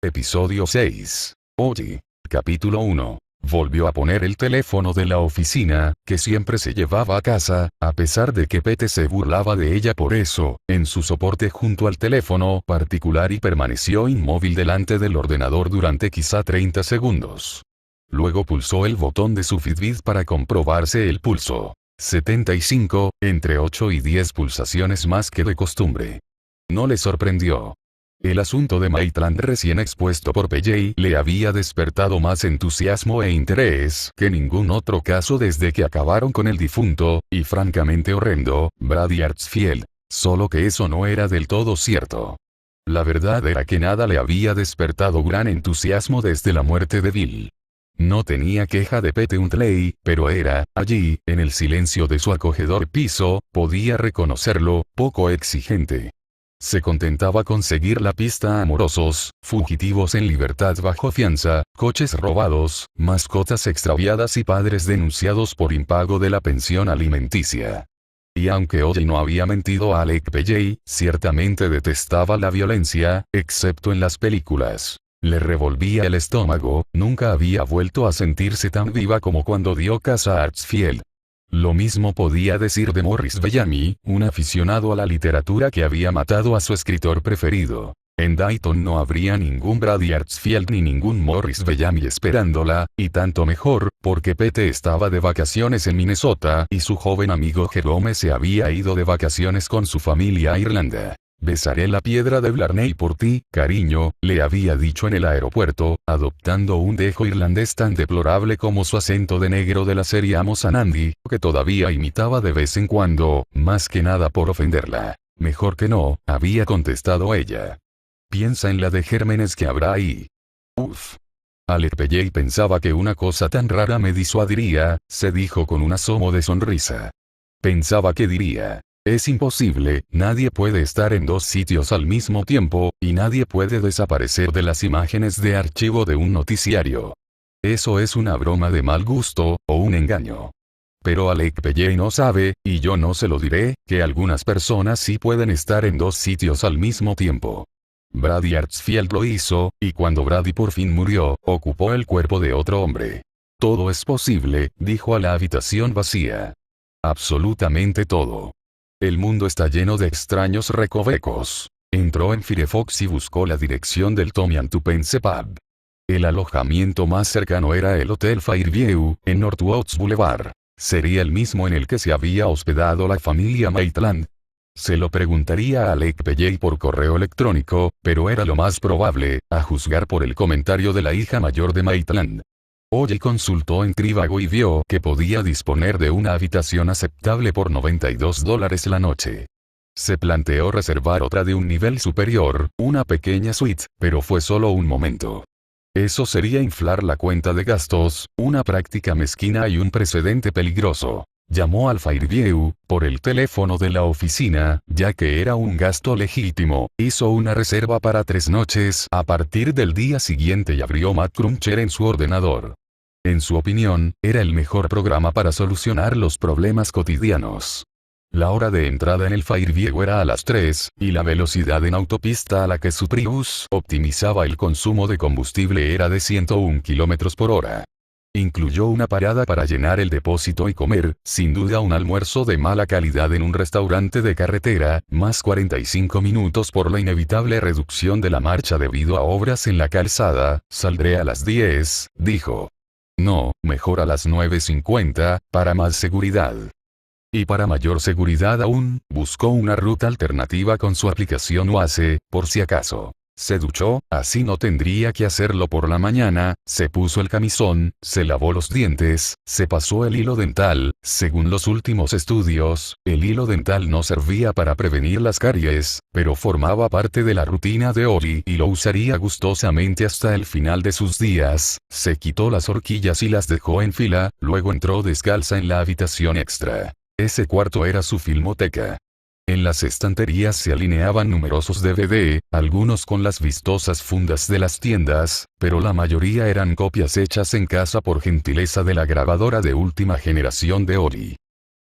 Episodio 6. Oye. Capítulo 1. Volvió a poner el teléfono de la oficina, que siempre se llevaba a casa, a pesar de que Pete se burlaba de ella por eso, en su soporte junto al teléfono particular y permaneció inmóvil delante del ordenador durante quizá 30 segundos. Luego pulsó el botón de su Fitbit para comprobarse el pulso. 75, entre 8 y 10 pulsaciones más que de costumbre. No le sorprendió. El asunto de Maitland recién expuesto por PJ le había despertado más entusiasmo e interés que ningún otro caso desde que acabaron con el difunto, y francamente horrendo, Brady Hartsfield. Solo que eso no era del todo cierto. La verdad era que nada le había despertado gran entusiasmo desde la muerte de Bill. No tenía queja de Pete Huntley, pero era, allí, en el silencio de su acogedor piso, podía reconocerlo, poco exigente. Se contentaba con seguir la pista: amorosos, fugitivos en libertad bajo fianza, coches robados, mascotas extraviadas y padres denunciados por impago de la pensión alimenticia. Y aunque Oye no había mentido a Alec PJ, ciertamente detestaba la violencia, excepto en las películas. Le revolvía el estómago, nunca había vuelto a sentirse tan viva como cuando dio caza a Hartsfield. Lo mismo podía decir de Morris Bellamy, un aficionado a la literatura que había matado a su escritor preferido. En Dayton no habría ningún Brady Hartsfield ni ningún Morris Bellamy esperándola, y tanto mejor, porque Pete estaba de vacaciones en Minnesota y su joven amigo Jerome se había ido de vacaciones con su familia a Irlanda. «Besaré la piedra de Blarney por ti, cariño», le había dicho en el aeropuerto, adoptando un dejo irlandés tan deplorable como su acento de negro de la serie Amos and Andy, que todavía imitaba de vez en cuando, más que nada por ofenderla. «Mejor que no», había contestado ella. «Piensa en la de gérmenes que habrá ahí». Uf. Alec PJ pensaba que una cosa tan rara me disuadiría, se dijo con un asomo de sonrisa. Pensaba que diría: «Es imposible, nadie puede estar en dos sitios al mismo tiempo, y nadie puede desaparecer de las imágenes de archivo de un noticiario. Eso es una broma de mal gusto, o un engaño». Pero Alec PJ no sabe, y yo no se lo diré, que algunas personas sí pueden estar en dos sitios al mismo tiempo. Brady Hartsfield lo hizo, y cuando Brady por fin murió, ocupó el cuerpo de otro hombre. «Todo es posible», dijo a la habitación vacía. «Absolutamente todo. El mundo está lleno de extraños recovecos». Entró en Firefox y buscó la dirección del Tommy and Tuppence Pub. El alojamiento más cercano era el Hotel Fairview, en Northwoods Boulevard. ¿Sería el mismo en el que se había hospedado la familia Maitland? Se lo preguntaría a Alec PJ por correo electrónico, pero era lo más probable, a juzgar por el comentario de la hija mayor de Maitland. Oye consultó en Trivago y vio que podía disponer de una habitación aceptable por $92 la noche. Se planteó reservar otra de un nivel superior, una pequeña suite, pero fue solo un momento. Eso sería inflar la cuenta de gastos, una práctica mezquina y un precedente peligroso. Llamó al Fairview, por el teléfono de la oficina, ya que era un gasto legítimo, hizo una reserva para 3 noches a partir del día siguiente y abrió Matt Cruncher en su ordenador. En su opinión, era el mejor programa para solucionar los problemas cotidianos. La hora de entrada en el Fairview era a las 3, y la velocidad en autopista a la que su Prius optimizaba el consumo de combustible era de 101 km por hora. Incluyó una parada para llenar el depósito y comer, sin duda un almuerzo de mala calidad en un restaurante de carretera, más 45 minutos por la inevitable reducción de la marcha debido a obras en la calzada. «Saldré a las 10, dijo. «No, mejor a las 9:50, para más seguridad». Y para mayor seguridad aún, buscó una ruta alternativa con su aplicación Waze, por si acaso. Se duchó, así no tendría que hacerlo por la mañana, se puso el camisón, se lavó los dientes, se pasó el hilo dental. Según los últimos estudios, el hilo dental no servía para prevenir las caries, pero formaba parte de la rutina de Ori y lo usaría gustosamente hasta el final de sus días. Se quitó las horquillas y las dejó en fila, luego entró descalza en la habitación extra. Ese cuarto era su filmoteca. En las estanterías se alineaban numerosos DVD, algunos con las vistosas fundas de las tiendas, pero la mayoría eran copias hechas en casa por gentileza de la grabadora de última generación de Ori.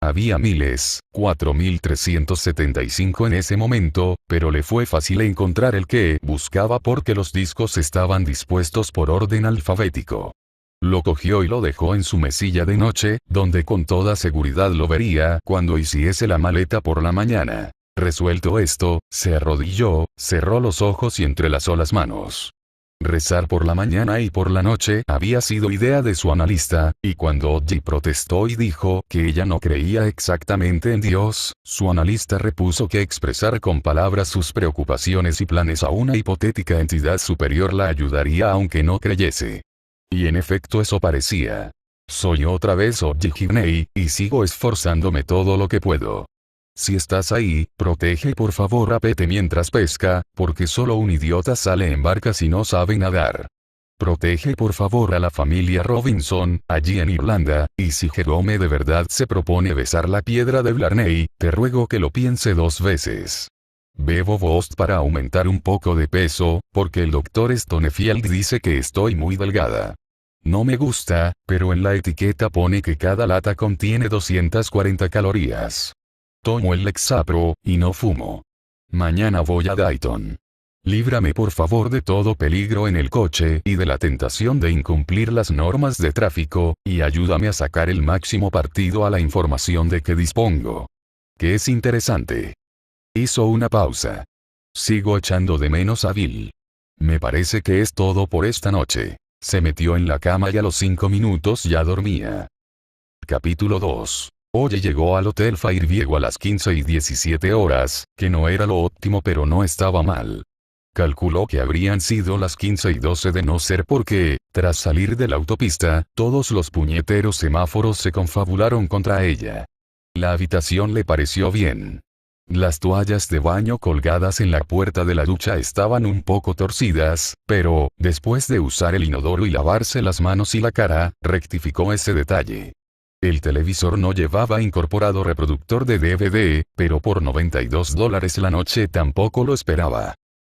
Había miles, 4375 en ese momento, pero le fue fácil encontrar el que buscaba porque los discos estaban dispuestos por orden alfabético. Lo cogió y lo dejó en su mesilla de noche, donde con toda seguridad lo vería cuando hiciese la maleta por la mañana. Resuelto esto, se arrodilló, cerró los ojos y entrelazó las manos. Rezar por la mañana y por la noche había sido idea de su analista, y cuando Odie protestó y dijo que ella no creía exactamente en Dios, su analista repuso que expresar con palabras sus preocupaciones y planes a una hipotética entidad superior la ayudaría aunque no creyese. Y en efecto eso parecía. Soy otra vez Odie Gibney, y sigo esforzándome todo lo que puedo. Si estás ahí, protege por favor a Pete mientras pesca, porque solo un idiota sale en barcas y no sabe nadar. Protege por favor a la familia Robinson, allí en Irlanda, y si Jerome de verdad se propone besar la piedra de Blarney, te ruego que lo piense 2 veces. Bebo Boost para aumentar un poco de peso, porque el Dr. Stonefield dice que estoy muy delgada. No me gusta, pero en la etiqueta pone que cada lata contiene 240 calorías. Tomo el Lexapro, y no fumo. Mañana voy a Dayton. Líbrame por favor de todo peligro en el coche y de la tentación de incumplir las normas de tráfico, y ayúdame a sacar el máximo partido a la información de que dispongo. Que es interesante. Hizo una pausa. Sigo echando de menos a Bill. Me parece que es todo por esta noche. Se metió en la cama y a los 5 minutos ya dormía. Capítulo 2. Oye llegó al Hotel Fairview a las 15:17 horas, que no era lo óptimo pero no estaba mal. Calculó que habrían sido las 15:12 de no ser porque, tras salir de la autopista, todos los puñeteros semáforos se confabularon contra ella. La habitación le pareció bien. Las toallas de baño colgadas en la puerta de la ducha estaban un poco torcidas, pero, después de usar el inodoro y lavarse las manos y la cara, rectificó ese detalle. El televisor no llevaba incorporado reproductor de DVD, pero por $92 la noche tampoco lo esperaba.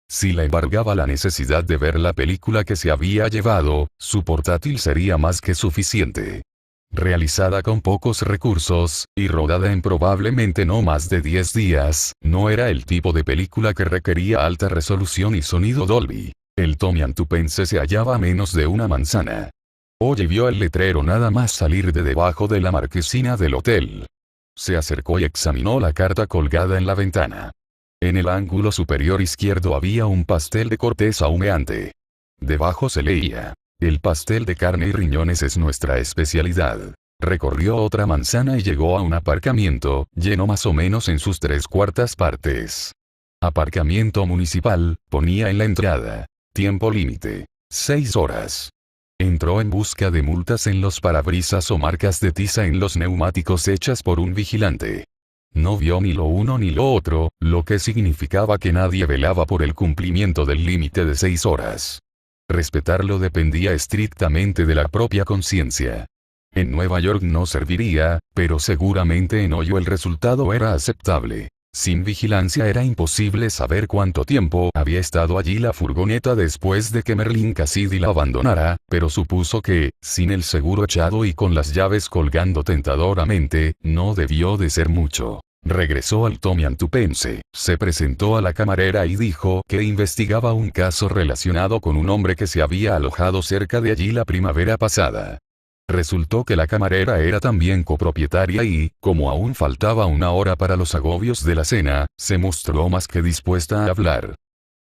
Si la embargaba la necesidad de ver la película que se había llevado, su portátil sería más que suficiente. Realizada con pocos recursos, y rodada en probablemente no más de 10 días, no era el tipo de película que requería alta resolución y sonido Dolby. El Tommy Antupense se hallaba a menos de una manzana. Oye vio el letrero nada más salir de debajo de la marquesina del hotel. Se acercó y examinó la carta colgada en la ventana. En el ángulo superior izquierdo había un pastel de corteza humeante. Debajo se leía: el pastel de carne y riñones es nuestra especialidad. Recorrió otra manzana y llegó a un aparcamiento, lleno más o menos en sus 3/4 partes. Aparcamiento municipal, ponía en la entrada. Tiempo límite: 6 horas. Entró en busca de multas en los parabrisas o marcas de tiza en los neumáticos hechas por un vigilante. No vio ni lo uno ni lo otro, lo que significaba que nadie velaba por el cumplimiento del límite de 6 horas. Respetarlo dependía estrictamente de la propia conciencia. En Nueva York no serviría, pero seguramente en Ohio el resultado era aceptable. Sin vigilancia era imposible saber cuánto tiempo había estado allí la furgoneta después de que Merlin Cassidy la abandonara, pero supuso que, sin el seguro echado y con las llaves colgando tentadoramente, no debió de ser mucho. Regresó al Tommy Antupense, se presentó a la camarera y dijo que investigaba un caso relacionado con un hombre que se había alojado cerca de allí la primavera pasada. Resultó que la camarera era también copropietaria y, como aún faltaba 1 hora para los agobios de la cena, se mostró más que dispuesta a hablar.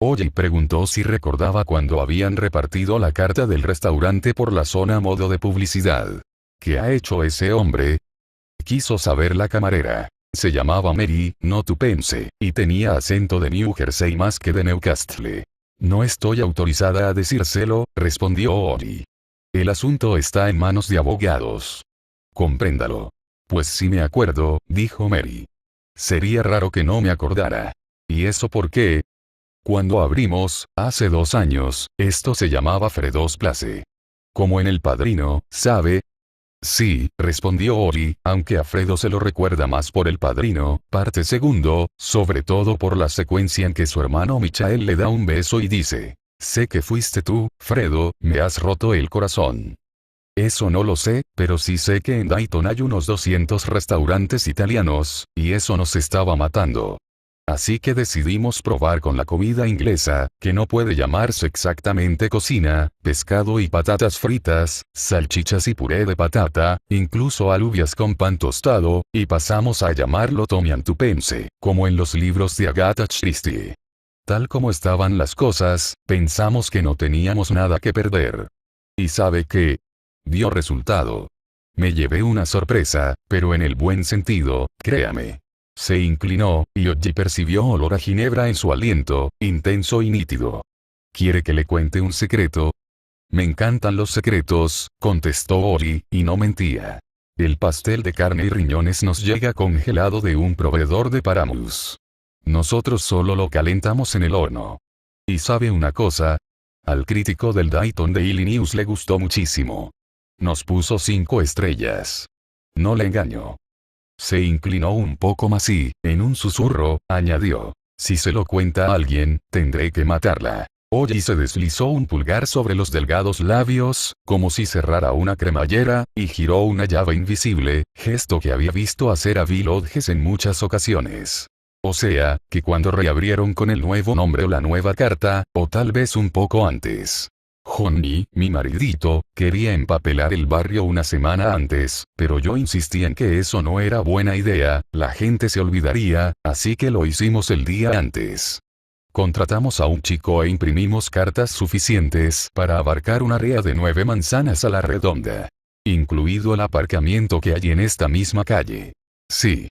Oye preguntó si recordaba cuando habían repartido la carta del restaurante por la zona a modo de publicidad. ¿Qué ha hecho ese hombre?, quiso saber la camarera. Se llamaba Mary, no Tupense, y tenía acento de New Jersey más que de Newcastle. No estoy autorizada a decírselo, respondió Oye. El asunto está en manos de abogados. Compréndalo. Pues sí me acuerdo, dijo Mary. Sería raro que no me acordara. ¿Y eso por qué? Cuando abrimos, hace 2 años, esto se llamaba Fredo's Place. Como en El Padrino, ¿sabe? Sí, respondió Ori, aunque a Fredo se lo recuerda más por El Padrino, parte segundo, sobre todo por la secuencia en que su hermano Michael le da un beso y dice: sé que fuiste tú, Fredo, me has roto el corazón. Eso no lo sé, pero sí sé que en Dayton hay unos 200 restaurantes italianos, y eso nos estaba matando. Así que decidimos probar con la comida inglesa, que no puede llamarse exactamente cocina, pescado y patatas fritas, salchichas y puré de patata, incluso alubias con pan tostado, y pasamos a llamarlo tomiantupense, como en los libros de Agatha Christie. Tal como estaban las cosas, pensamos que no teníamos nada que perder. ¿Y sabe qué? Dio resultado. Me llevé una sorpresa, pero en el buen sentido, créame. Se inclinó, y Oji percibió olor a ginebra en su aliento, intenso y nítido. ¿Quiere que le cuente un secreto? Me encantan los secretos, contestó Oji, y no mentía. El pastel de carne y riñones nos llega congelado de un proveedor de Paramus. Nosotros solo lo calentamos en el horno. ¿Y sabe una cosa? Al crítico del Dayton Daily News le gustó muchísimo. Nos puso 5 estrellas. No le engaño. Se inclinó un poco más y, en un susurro, añadió: si se lo cuenta a alguien, tendré que matarla. Oji se deslizó un pulgar sobre los delgados labios, como si cerrara una cremallera, y giró una llave invisible, gesto que había visto hacer a Bill Hodges en muchas ocasiones. O sea, que cuando reabrieron con el nuevo nombre o la nueva carta, o tal vez un poco antes. Johnny, mi maridito, quería empapelar el barrio una semana antes, pero yo insistí en que eso no era buena idea, la gente se olvidaría, así que lo hicimos el día antes. Contratamos a un chico e imprimimos cartas suficientes para abarcar un área de 9 manzanas a la redonda. Incluido el aparcamiento que hay en esta misma calle. Sí.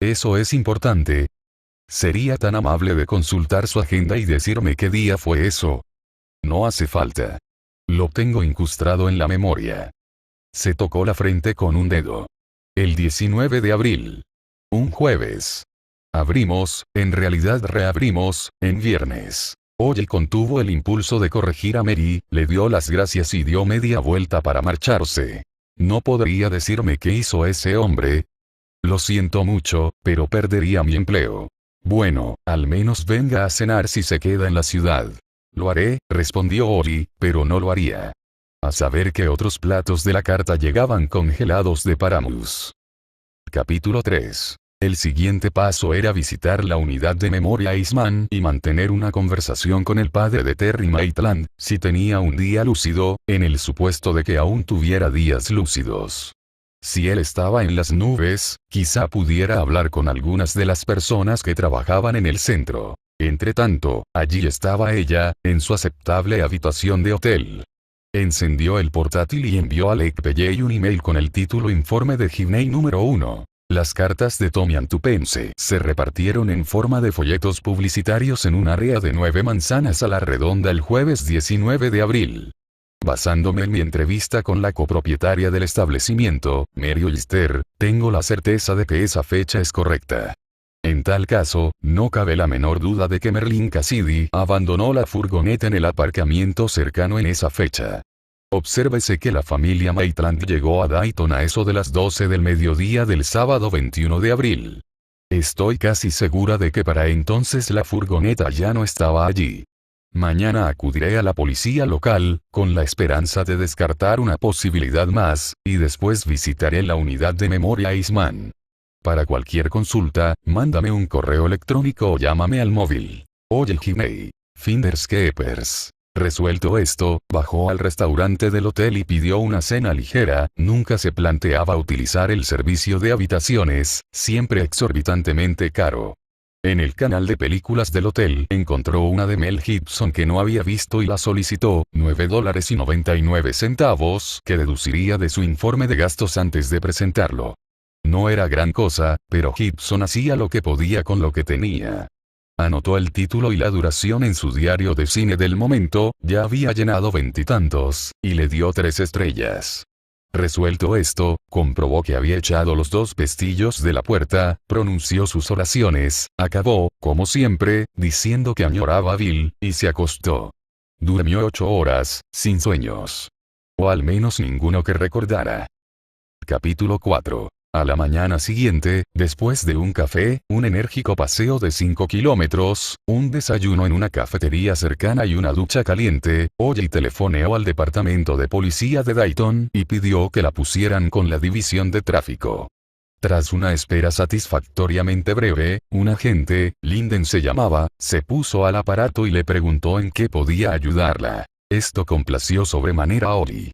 Eso es importante. ¿Sería tan amable de consultar su agenda y decirme qué día fue eso? No hace falta. Lo tengo incrustado en la memoria. Se tocó la frente con un dedo. El 19 de abril. Un jueves. Abrimos, en realidad reabrimos, en viernes. Oye contuvo el impulso de corregir a Mary, le dio las gracias y dio media vuelta para marcharse. ¿No podría decirme qué hizo ese hombre? Lo siento mucho, pero perdería mi empleo. Bueno, al menos venga a cenar si se queda en la ciudad. Lo haré, respondió Oji, pero no lo haría. A saber que otros platos de la carta llegaban congelados de Paramus. Capítulo 3. El siguiente paso era visitar la unidad de memoria Eastman y mantener una conversación con el padre de Terry Maitland, si tenía un día lúcido, en el supuesto de que aún tuviera días lúcidos. Si él estaba en las nubes, quizá pudiera hablar con algunas de las personas que trabajaban en el centro. Entretanto, allí estaba ella, en su aceptable habitación de hotel. Encendió el portátil y envió a Lake Pelley un email con el título Informe de Gibney número 1. Las cartas de tomiantupense se repartieron en forma de folletos publicitarios en un área de 9 manzanas a la redonda el jueves 19 de abril. Basándome en mi entrevista con la copropietaria del establecimiento, Mary Oyster, tengo la certeza de que esa fecha es correcta. En tal caso, no cabe la menor duda de que Merlin Cassidy abandonó la furgoneta en el aparcamiento cercano en esa fecha. Obsérvese que la familia Maitland llegó a Dayton a eso de las 12 del mediodía del sábado 21 de abril. Estoy casi segura de que para entonces la furgoneta ya no estaba allí. Mañana acudiré a la policía local, con la esperanza de descartar una posibilidad más, y después visitaré la unidad de memoria Eastman. Para cualquier consulta, mándame un correo electrónico o llámame al móvil. Oye Gibney. Finderskeepers. Resuelto esto, bajó al restaurante del hotel y pidió una cena ligera. Nunca se planteaba utilizar el servicio de habitaciones, siempre exorbitantemente caro. En el canal de películas del hotel encontró una de Mel Gibson que no había visto y la solicitó, $9.99, que deduciría de su informe de gastos antes de presentarlo. No era gran cosa, pero Gibson hacía lo que podía con lo que tenía. Anotó el título y la duración en su diario de cine del momento, ya había llenado 20 y tantos, y le dio 3 estrellas. Resuelto esto, comprobó que había echado los 2 pestillos de la puerta, pronunció sus oraciones, acabó, como siempre, diciendo que añoraba a Bill, y se acostó. Durmió 8 horas, sin sueños. O al menos ninguno que recordara. Capítulo 4. A la mañana siguiente, después de un café, un enérgico paseo de 5 kilómetros, un desayuno en una cafetería cercana y una ducha caliente, Ollie telefoneó al departamento de policía de Dayton y pidió que la pusieran con la división de tráfico. Tras una espera satisfactoriamente breve, un agente, Linden se llamaba, se puso al aparato y le preguntó en qué podía ayudarla. Esto complació sobremanera a Ollie.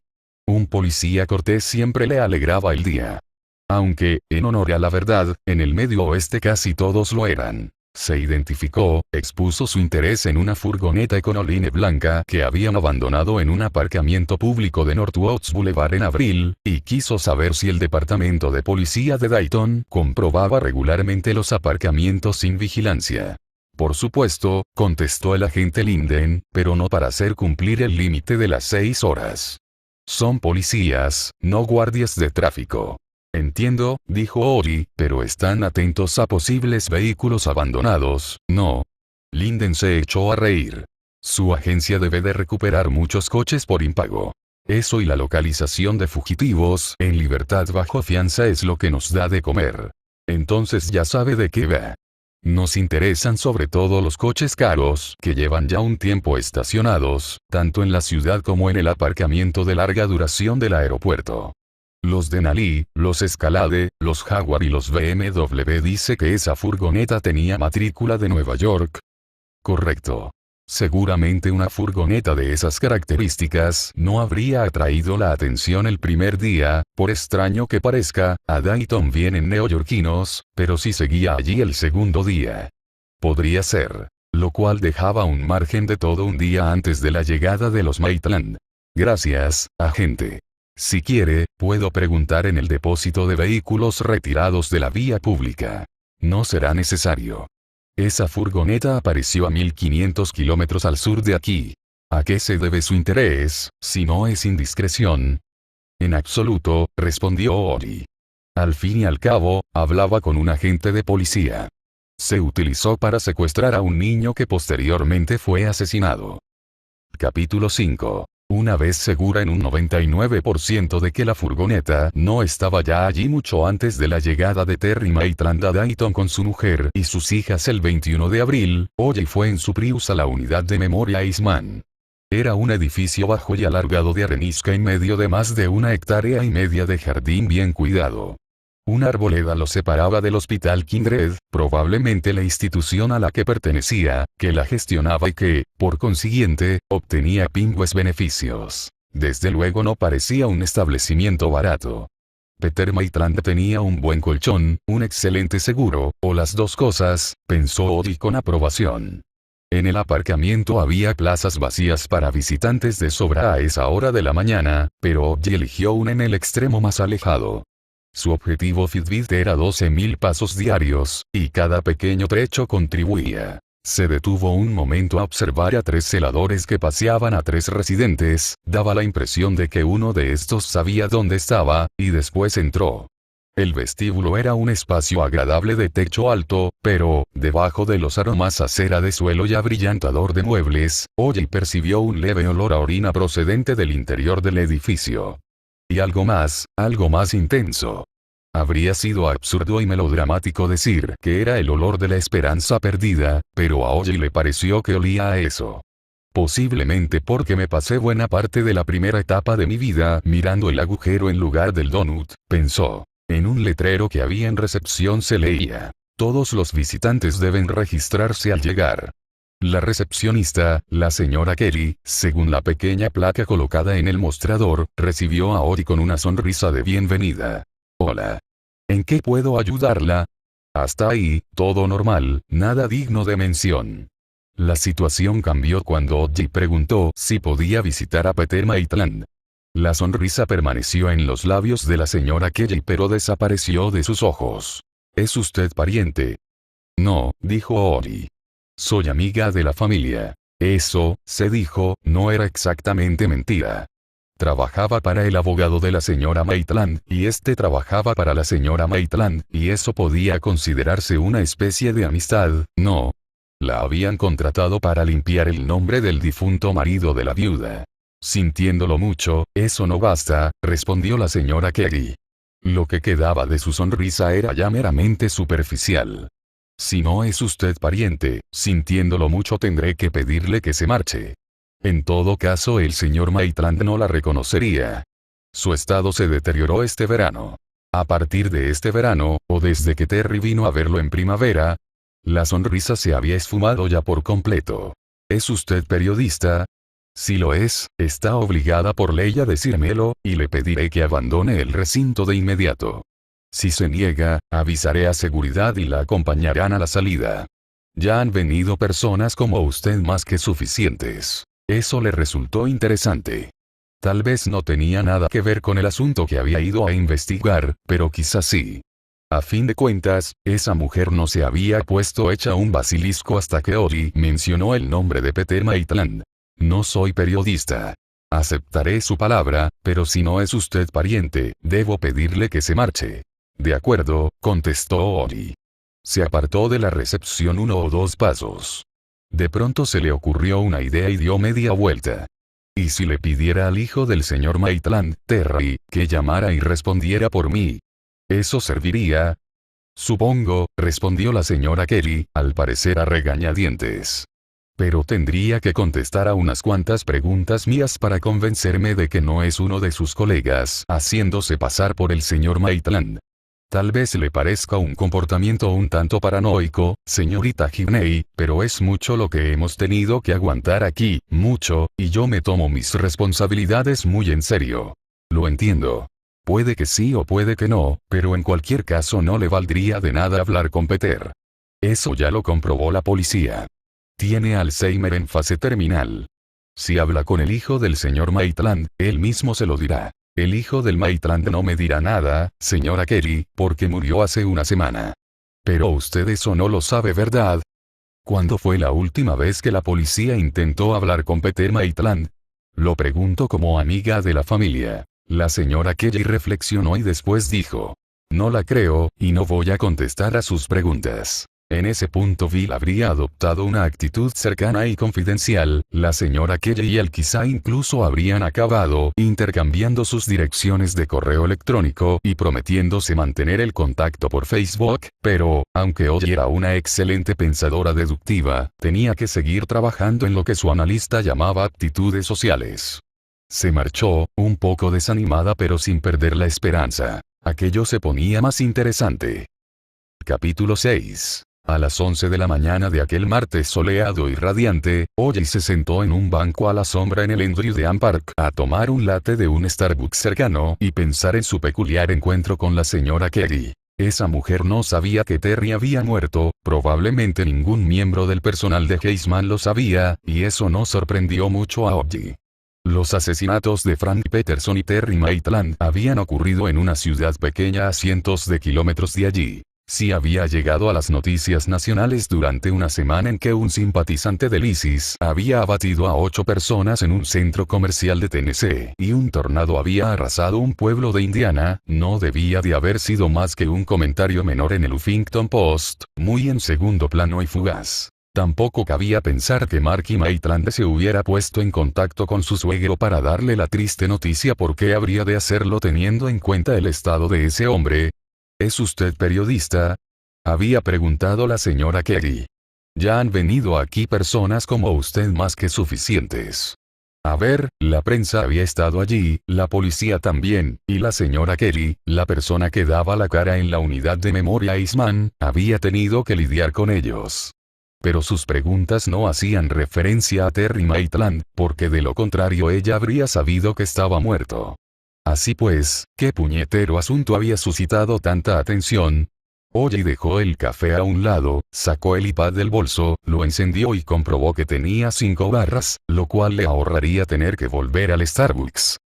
Un policía cortés siempre le alegraba el día. Aunque, en honor a la verdad, en el Medio Oeste casi todos lo eran. Se identificó, expuso su interés en una furgoneta Econoline blanca que habían abandonado en un aparcamiento público de Northwoods Boulevard en abril, y quiso saber si el departamento de policía de Dayton comprobaba regularmente los aparcamientos sin vigilancia. Por supuesto, contestó el agente Linden, pero no para hacer cumplir el límite de las 6 horas. Son policías, no guardias de tráfico. Entiendo, dijo Ollie, pero están atentos a posibles vehículos abandonados, ¿no? Linden se echó a reír. Su agencia debe de recuperar muchos coches por impago. Eso y la localización de fugitivos en libertad bajo fianza es lo que nos da de comer. Entonces ya sabe de qué va. Nos interesan sobre todo los coches caros que llevan ya un tiempo estacionados, tanto en la ciudad como en el aparcamiento de larga duración del aeropuerto. Los Denali, los Escalade, los Jaguar y los BMW. Dice que esa furgoneta tenía matrícula de Nueva York. Correcto. Seguramente una furgoneta de esas características no habría atraído la atención el primer día, por extraño que parezca, a Dayton vienen neoyorquinos, pero sí seguía allí el segundo día. Podría ser. Lo cual dejaba un margen de todo un día antes de la llegada de los Maitland. Gracias, agente. Si quiere, puedo preguntar en el depósito de vehículos retirados de la vía pública. No será necesario. Esa furgoneta apareció a 1500 kilómetros al sur de aquí. ¿A qué se debe su interés, si no es indiscreción? En absoluto, respondió Ollie. Al fin y al cabo, hablaba con un agente de policía. Se utilizó para secuestrar a un niño que posteriormente fue asesinado. Capítulo 5. Una vez segura en un 99% de que la furgoneta no estaba ya allí mucho antes de la llegada de Terry Maitland a Dayton con su mujer y sus hijas el 21 de abril, Ollie fue en su Prius a la unidad de memoria Eastman. Era un edificio bajo y alargado de arenisca en medio de más de 1,5 hectáreas de jardín bien cuidado. Una arboleda lo separaba del Hospital Kindred, probablemente la institución a la que pertenecía, que la gestionaba y que, por consiguiente, obtenía pingües beneficios. Desde luego no parecía un establecimiento barato. Peter Maitland tenía un buen colchón, un excelente seguro, o las dos cosas, pensó Ollie con aprobación. En el aparcamiento había plazas vacías para visitantes de sobra a esa hora de la mañana, pero Ollie eligió una en el extremo más alejado. Su objetivo Fitbit era 12.000 pasos diarios, y cada pequeño trecho contribuía. Se detuvo un momento a observar a 3 celadores que paseaban a 3 residentes, daba la impresión de que uno de estos sabía dónde estaba, y después entró. El vestíbulo era un espacio agradable de techo alto, pero, debajo de los aromas a cera de suelo y abrillantador de muebles, Ollie percibió un leve olor a orina procedente del interior del edificio. Y algo más intenso. Habría sido absurdo y melodramático decir que era el olor de la esperanza perdida, pero a Ollie le pareció que olía a eso. Posiblemente porque me pasé buena parte de la primera etapa de mi vida mirando el agujero en lugar del donut, pensó. En un letrero que había en recepción se leía: todos los visitantes deben registrarse al llegar. La recepcionista, la señora Kelly, según la pequeña placa colocada en el mostrador, recibió a Ollie con una sonrisa de bienvenida. Hola. ¿En qué puedo ayudarla? Hasta ahí, todo normal, nada digno de mención. La situación cambió cuando Ollie preguntó si podía visitar a Peter Maitland. La sonrisa permaneció en los labios de la señora Kelly pero desapareció de sus ojos. ¿Es usted pariente? No, dijo Ollie. Soy amiga de la familia. Eso, se dijo, no era exactamente mentira. Trabajaba para el abogado de la señora Maitland, y este trabajaba para la señora Maitland, y eso podía considerarse una especie de amistad, ¿no? La habían contratado para limpiar el nombre del difunto marido de la viuda. Sintiéndolo mucho, eso no basta, respondió la señora Kelly. Lo que quedaba de su sonrisa era ya meramente superficial. Si no es usted pariente, sintiéndolo mucho tendré que pedirle que se marche. En todo caso el señor Maitland no la reconocería. Su estado se deterioró este verano. A partir de este verano, o desde que Terry vino a verlo en primavera, la sonrisa se había esfumado ya por completo. ¿Es usted periodista? Si lo es, está obligada por ley a decírmelo, y le pediré que abandone el recinto de inmediato. Si se niega, avisaré a seguridad y la acompañarán a la salida. Ya han venido personas como usted más que suficientes. Eso le resultó interesante. Tal vez no tenía nada que ver con el asunto que había ido a investigar, pero quizás sí. A fin de cuentas, esa mujer no se había puesto hecha un basilisco hasta que Odie mencionó el nombre de Peter Maitland. No soy periodista. Aceptaré su palabra, pero si no es usted pariente, debo pedirle que se marche. De acuerdo, contestó Odie. Se apartó de la recepción 1 o 2 pasos. De pronto se le ocurrió una idea y dio media vuelta. ¿Y si le pidiera al hijo del señor Maitland, Terry, que llamara y respondiera por mí? ¿Eso serviría? Supongo, respondió la señora Kelly, al parecer a regañadientes. Pero tendría que contestar a unas cuantas preguntas mías para convencerme de que no es uno de sus colegas, haciéndose pasar por el señor Maitland. Tal vez le parezca un comportamiento un tanto paranoico, señorita Gibney, pero es mucho lo que hemos tenido que aguantar aquí, mucho, y yo me tomo mis responsabilidades muy en serio. Lo entiendo. Puede que sí o puede que no, pero en cualquier caso no le valdría de nada hablar con Peter. Eso ya lo comprobó la policía. Tiene Alzheimer en fase terminal. Si habla con el hijo del señor Maitland, él mismo se lo dirá. El hijo del Maitland no me dirá nada, señora Kelly, porque murió hace una semana. Pero usted eso no lo sabe, ¿verdad? ¿Cuándo fue la última vez que la policía intentó hablar con Peter Maitland? Lo pregunto como amiga de la familia. La señora Kelly reflexionó y después dijo. No la creo, y no voy a contestar a sus preguntas. En ese punto Bill habría adoptado una actitud cercana y confidencial, la señora Kelly y él quizá incluso habrían acabado intercambiando sus direcciones de correo electrónico y prometiéndose mantener el contacto por Facebook, pero, aunque hoy era una excelente pensadora deductiva, tenía que seguir trabajando en lo que su analista llamaba aptitudes sociales. Se marchó, un poco desanimada pero sin perder la esperanza. Aquello se ponía más interesante. Capítulo 6. A las 11 de la mañana de aquel martes soleado y radiante, Odie se sentó en un banco a la sombra en el Andrew Dean Park a tomar un latte de un Starbucks cercano y pensar en su peculiar encuentro con la señora Kelly. Esa mujer no sabía que Terry había muerto, probablemente ningún miembro del personal de Heisman lo sabía, y eso no sorprendió mucho a Odie. Los asesinatos de Frank Peterson y Terry Maitland habían ocurrido en una ciudad pequeña a cientos de kilómetros de allí. Sí había llegado a las noticias nacionales durante una semana en que un simpatizante del ISIS había abatido a 8 personas en un centro comercial de Tennessee y un tornado había arrasado un pueblo de Indiana. No debía de haber sido más que un comentario menor en el Huffington Post, muy en segundo plano y fugaz. Tampoco cabía pensar que Marky Maitland se hubiera puesto en contacto con su suegro para darle la triste noticia, porque habría de hacerlo teniendo en cuenta el estado de ese hombre. ¿Es usted periodista? Había preguntado la señora Kelly. Ya han venido aquí personas como usted más que suficientes. A ver, la prensa había estado allí, la policía también, y la señora Kelly, la persona que daba la cara en la unidad de memoria Eastman, había tenido que lidiar con ellos. Pero sus preguntas no hacían referencia a Terry Maitland, porque de lo contrario ella habría sabido que estaba muerto. Así pues, ¿qué puñetero asunto había suscitado tanta atención? Odie dejó el café a un lado, sacó el iPad del bolso, lo encendió y comprobó que tenía 5 barras, lo cual le ahorraría tener que volver al Starbucks.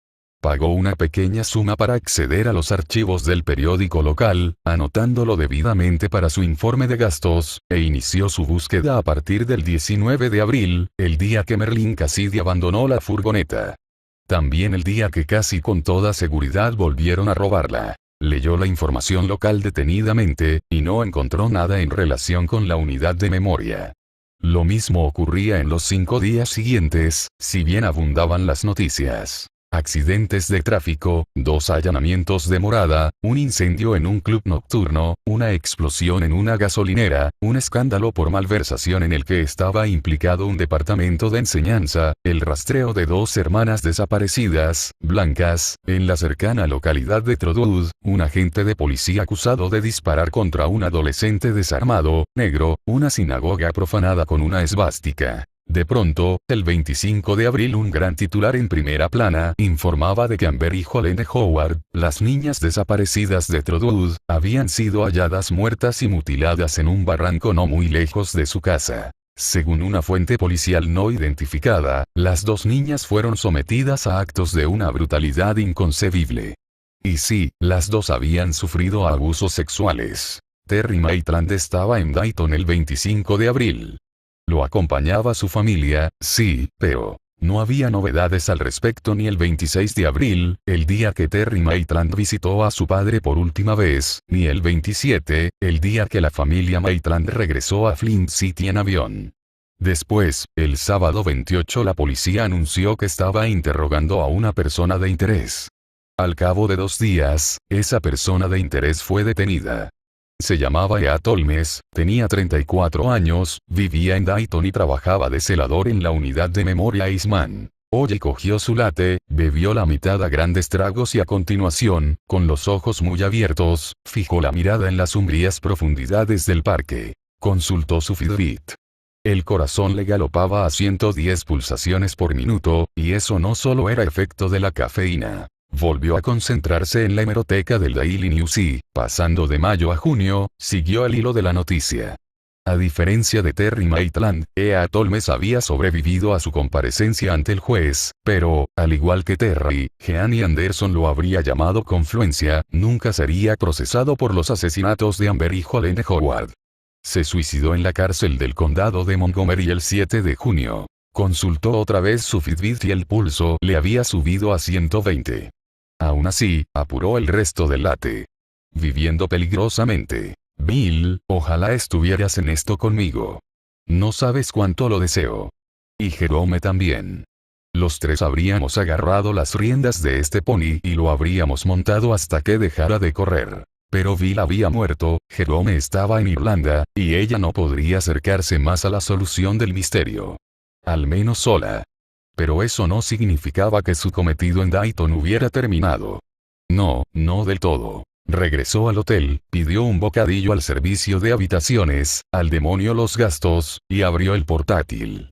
Pagó una pequeña suma para acceder a los archivos del periódico local, anotándolo debidamente para su informe de gastos, e inició su búsqueda a partir del 19 de abril, el día que Merlin Cassidy abandonó la furgoneta. También el día que casi con toda seguridad volvieron a robarla. Leyó la información local detenidamente, y no encontró nada en relación con la unidad de memoria. Lo mismo ocurría en los 5 días siguientes, si bien abundaban las noticias. Accidentes de tráfico, 2 allanamientos de morada, un incendio en un club nocturno, una explosión en una gasolinera, un escándalo por malversación en el que estaba implicado un departamento de enseñanza, el rastreo de 2 hermanas desaparecidas, blancas, en la cercana localidad de Trudwood, un agente de policía acusado de disparar contra un adolescente desarmado, negro, una sinagoga profanada con una esvástica. De pronto, el 25 de abril un gran titular en primera plana informaba de que Amber y Jolene Howard, las niñas desaparecidas de Trudwood, habían sido halladas muertas y mutiladas en un barranco no muy lejos de su casa. Según una fuente policial no identificada, las 2 niñas fueron sometidas a actos de una brutalidad inconcebible. Y sí, las 2 habían sufrido abusos sexuales. Terry Maitland estaba en Dayton el 25 de abril. Lo acompañaba su familia, sí, pero no había novedades al respecto ni el 26 de abril, el día que Terry Maitland visitó a su padre por última vez, ni el 27, el día que la familia Maitland regresó a Flint City en avión. Después, el sábado 28 la policía anunció que estaba interrogando a una persona de interés. Al cabo de 2 días, esa persona de interés fue detenida. Se llamaba Ea Tolmes, tenía 34 años, vivía en Dayton y trabajaba de celador en la unidad de memoria Eastman. Oye cogió su latte, bebió la mitad a grandes tragos y a continuación, con los ojos muy abiertos, fijó la mirada en las umbrías profundidades del parque. Consultó su Fitbit. El corazón le galopaba a 110 pulsaciones por minuto, y eso no solo era efecto de la cafeína. Volvió a concentrarse en la hemeroteca del Daily News y, pasando de mayo a junio, siguió el hilo de la noticia. A diferencia de Terry Maitland, Ea Tolmes había sobrevivido a su comparecencia ante el juez, pero, al igual que Terry, Jeannie Anderson lo habría llamado confluencia, nunca sería procesado por los asesinatos de Amber y Jolene Howard. Se suicidó en la cárcel del condado de Montgomery el 7 de junio. Consultó otra vez su Fitbit y el pulso le había subido a 120. Aún así, apuró el resto del latte. Viviendo peligrosamente. Bill, ojalá estuvieras en esto conmigo. No sabes cuánto lo deseo. Y Jerome también. Los 3 habríamos agarrado las riendas de este pony y lo habríamos montado hasta que dejara de correr. Pero Bill había muerto, Jerome estaba en Irlanda, y ella no podría acercarse más a la solución del misterio. Al menos sola. Pero eso no significaba que su cometido en Dayton hubiera terminado. No, no del todo. Regresó al hotel, pidió un bocadillo al servicio de habitaciones, al demonio los gastos, y abrió el portátil.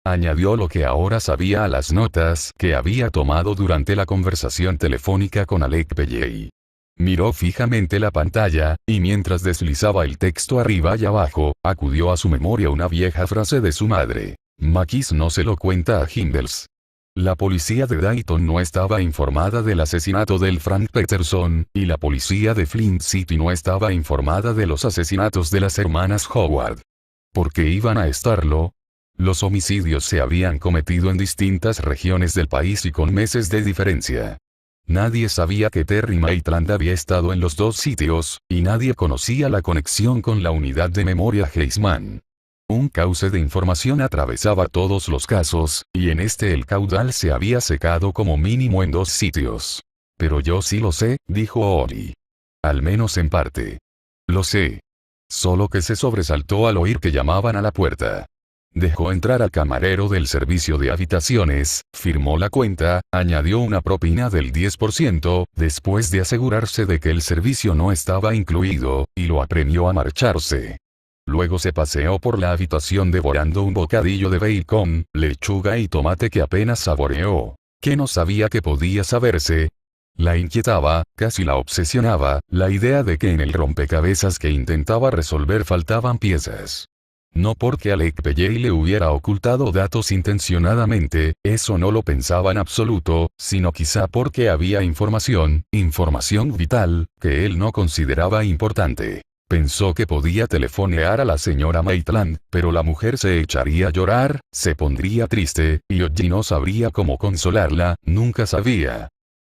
Añadió lo que ahora sabía a las notas que había tomado durante la conversación telefónica con Alec Pelley. Miró fijamente la pantalla, y mientras deslizaba el texto arriba y abajo, acudió a su memoria una vieja frase de su madre. Maquis no se lo cuenta a Hindels. La policía de Dayton no estaba informada del asesinato del Frank Peterson, y la policía de Flint City no estaba informada de los asesinatos de las hermanas Howard. ¿Por qué iban a estarlo? Los homicidios se habían cometido en distintas regiones del país y con meses de diferencia. Nadie sabía que Terry Maitland había estado en los 2 sitios, y nadie conocía la conexión con la unidad de memoria Heisman. Un cauce de información atravesaba todos los casos, y en este el caudal se había secado como mínimo en 2 sitios. Pero yo sí lo sé, dijo Ori. Al menos en parte. Lo sé. Solo que se sobresaltó al oír que llamaban a la puerta. Dejó entrar al camarero del servicio de habitaciones, firmó la cuenta, añadió una propina del 10%, después de asegurarse de que el servicio no estaba incluido, y lo apremió a marcharse. Luego se paseó por la habitación devorando un bocadillo de bacon, lechuga y tomate que apenas saboreó. ¿Qué no sabía que podía saberse? La inquietaba, casi la obsesionaba, la idea de que en el rompecabezas que intentaba resolver faltaban piezas. No porque Alec Pelley le hubiera ocultado datos intencionadamente, eso no lo pensaba en absoluto, sino quizá porque había información vital, que él no consideraba importante. Pensó que podía telefonear a la señora Maitland, pero la mujer se echaría a llorar, se pondría triste, y Oggy no sabría cómo consolarla, nunca sabía.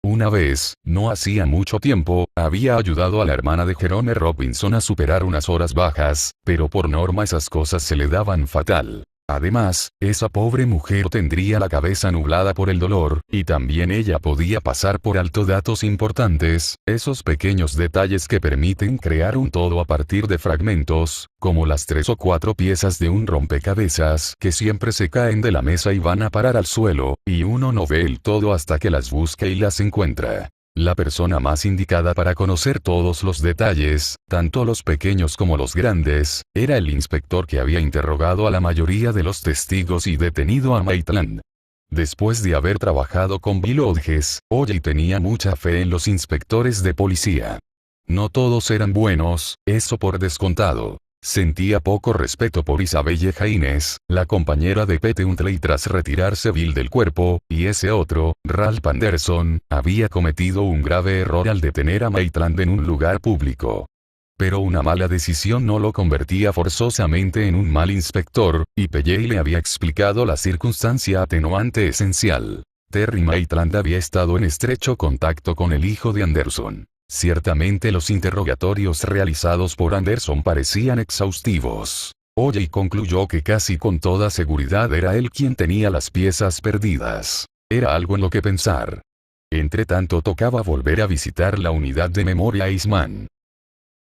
Una vez, no hacía mucho tiempo, había ayudado a la hermana de Jerome Robinson a superar unas horas bajas, pero por norma esas cosas se le daban fatal. Además, esa pobre mujer tendría la cabeza nublada por el dolor, y también ella podía pasar por alto datos importantes, esos pequeños detalles que permiten crear un todo a partir de fragmentos, como las 3 o 4 piezas de un rompecabezas que siempre se caen de la mesa y van a parar al suelo, y uno no ve el todo hasta que las busca y las encuentra. La persona más indicada para conocer todos los detalles, tanto los pequeños como los grandes, era el inspector que había interrogado a la mayoría de los testigos y detenido a Maitland. Después de haber trabajado con Bill Hodges, O.J. tenía mucha fe en los inspectores de policía. No todos eran buenos, eso por descontado. Sentía poco respeto por Isabelle Haynes, la compañera de Pete Huntley tras retirarse Bill del cuerpo, y ese otro, Ralph Anderson, había cometido un grave error al detener a Maitland en un lugar público. Pero una mala decisión no lo convertía forzosamente en un mal inspector, y Pelley le había explicado la circunstancia atenuante esencial. Terry Maitland había estado en estrecho contacto con el hijo de Anderson. Ciertamente los interrogatorios realizados por Anderson parecían exhaustivos. O.J. concluyó que casi con toda seguridad era él quien tenía las piezas perdidas. Era algo en lo que pensar. Entretanto tocaba volver a visitar la unidad de memoria Eastman.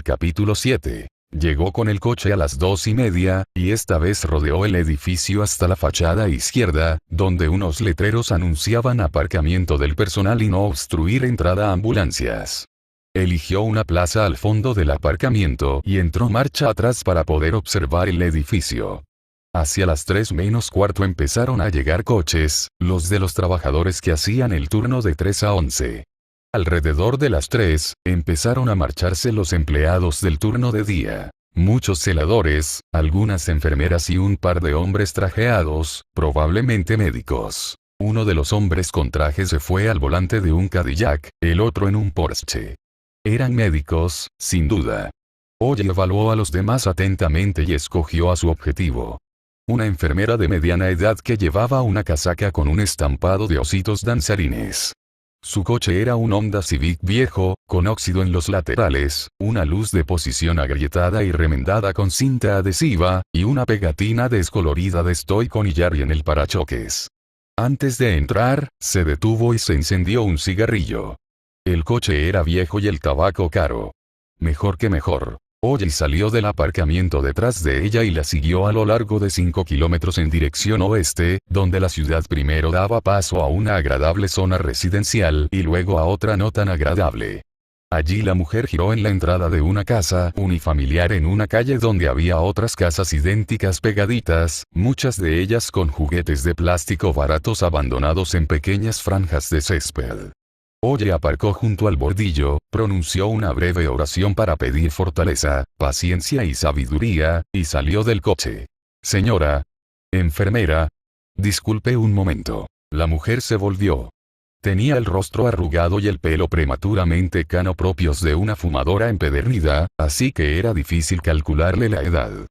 Capítulo 7. Llegó con el coche a las 2:30, y esta vez rodeó el edificio hasta la fachada izquierda, donde unos letreros anunciaban aparcamiento del personal y no obstruir entrada a ambulancias. Eligió una plaza al fondo del aparcamiento y entró marcha atrás para poder observar el edificio. Hacia las 3:45 empezaron a llegar coches, los de los trabajadores que hacían el turno de 3 a 11. Alrededor de las 3, empezaron a marcharse los empleados del turno de día. Muchos celadores, algunas enfermeras y un par de hombres trajeados, probablemente médicos. Uno de los hombres con traje se fue al volante de un Cadillac, el otro en un Porsche. Eran médicos, sin duda. O.J. evaluó a los demás atentamente y escogió a su objetivo. Una enfermera de mediana edad que llevaba una casaca con un estampado de ositos danzarines. Su coche era un Honda Civic viejo, con óxido en los laterales, una luz de posición agrietada y remendada con cinta adhesiva, y una pegatina descolorida de Stoicon y Jarry en el parachoques. Antes de entrar, se detuvo y se encendió un cigarrillo. El coche era viejo y el tabaco caro. Mejor que mejor. O.J. salió del aparcamiento detrás de ella y la siguió a lo largo de 5 kilómetros en dirección oeste, donde la ciudad primero daba paso a una agradable zona residencial y luego a otra no tan agradable. Allí la mujer giró en la entrada de una casa unifamiliar en una calle donde había otras casas idénticas pegaditas, muchas de ellas con juguetes de plástico baratos abandonados en pequeñas franjas de césped. O.J. aparcó junto al bordillo, pronunció una breve oración para pedir fortaleza, paciencia y sabiduría, y salió del coche. Señora. Enfermera. Disculpe un momento. La mujer se volvió. Tenía el rostro arrugado y el pelo prematuramente cano propios de una fumadora empedernida, así que era difícil calcularle la edad.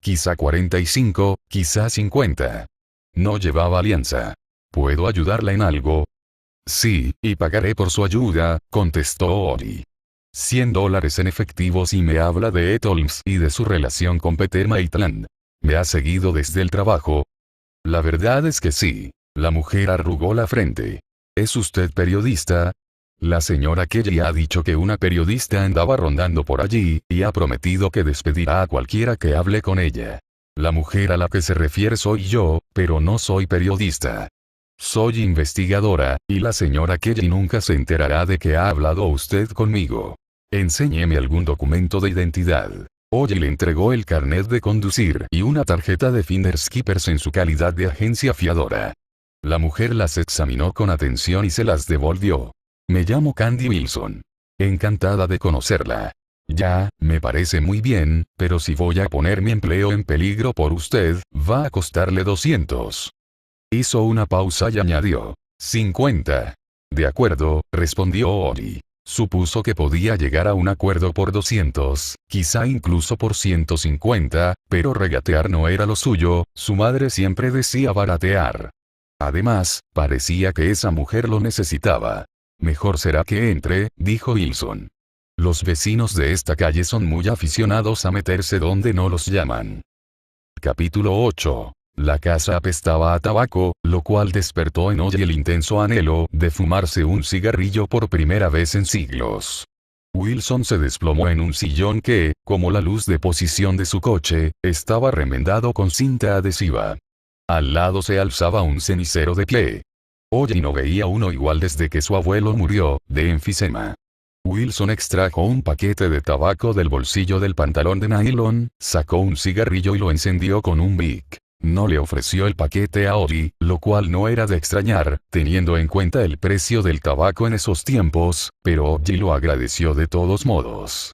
Quizá 45, quizá 50. No llevaba alianza. ¿Puedo ayudarla en algo? Sí, y pagaré por su ayuda, contestó O.J. $100 en efectivo si me habla de Ed Holmes y de su relación con Peter Maitland. ¿Me ha seguido desde el trabajo? La verdad es que sí. La mujer arrugó la frente. ¿Es usted periodista? La señora Kelly ha dicho que una periodista andaba rondando por allí, y ha prometido que despedirá a cualquiera que hable con ella. La mujer a la que se refiere soy yo, pero no soy periodista. Soy investigadora, y la señora Kelly nunca se enterará de que ha hablado usted conmigo. Enséñeme algún documento de identidad. O.J. le entregó el carnet de conducir y una tarjeta de Finders Keepers en su calidad de agencia fiadora. La mujer las examinó con atención y se las devolvió. Me llamo Candy Wilson. Encantada de conocerla. Ya, me parece muy bien, pero si voy a poner mi empleo en peligro por usted, va a costarle 200. Hizo una pausa y añadió. 50. De acuerdo, respondió O.J. Supuso que podía llegar a un acuerdo por 200, quizá incluso por 150, pero regatear no era lo suyo, su madre siempre decía baratear. Además, parecía que esa mujer lo necesitaba. Mejor será que entre, dijo Wilson. Los vecinos de esta calle son muy aficionados a meterse donde no los llaman. Capítulo 8. La casa apestaba a tabaco, lo cual despertó en Oye el intenso anhelo de fumarse un cigarrillo por primera vez en siglos. Wilson se desplomó en un sillón que, como la luz de posición de su coche, estaba remendado con cinta adhesiva. Al lado se alzaba un cenicero de pie. Oye no veía uno igual desde que su abuelo murió, de enfisema. Wilson extrajo un paquete de tabaco del bolsillo del pantalón de nylon, sacó un cigarrillo y lo encendió con un Bic. No le ofreció el paquete a Oye, lo cual no era de extrañar, teniendo en cuenta el precio del tabaco en esos tiempos, pero Oye lo agradeció de todos modos.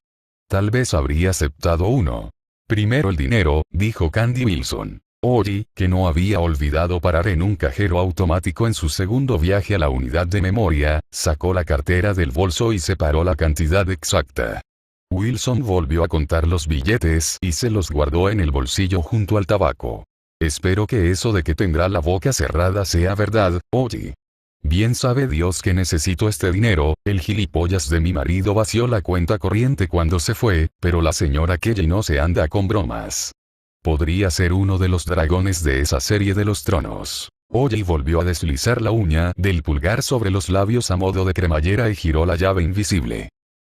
Tal vez habría aceptado uno. Primero el dinero, dijo Candy Wilson. Oye, que no había olvidado parar en un cajero automático en su segundo viaje a la unidad de memoria, sacó la cartera del bolso y separó la cantidad exacta. Wilson volvió a contar los billetes y se los guardó en el bolsillo junto al tabaco. Espero que eso de que tendrá la boca cerrada sea verdad, Oye. Bien sabe Dios que necesito este dinero, el gilipollas de mi marido vació la cuenta corriente cuando se fue, pero la señora Kelly no se anda con bromas. Podría ser uno de los dragones de esa serie de los tronos. Oye volvió a deslizar la uña del pulgar sobre los labios a modo de cremallera y giró la llave invisible.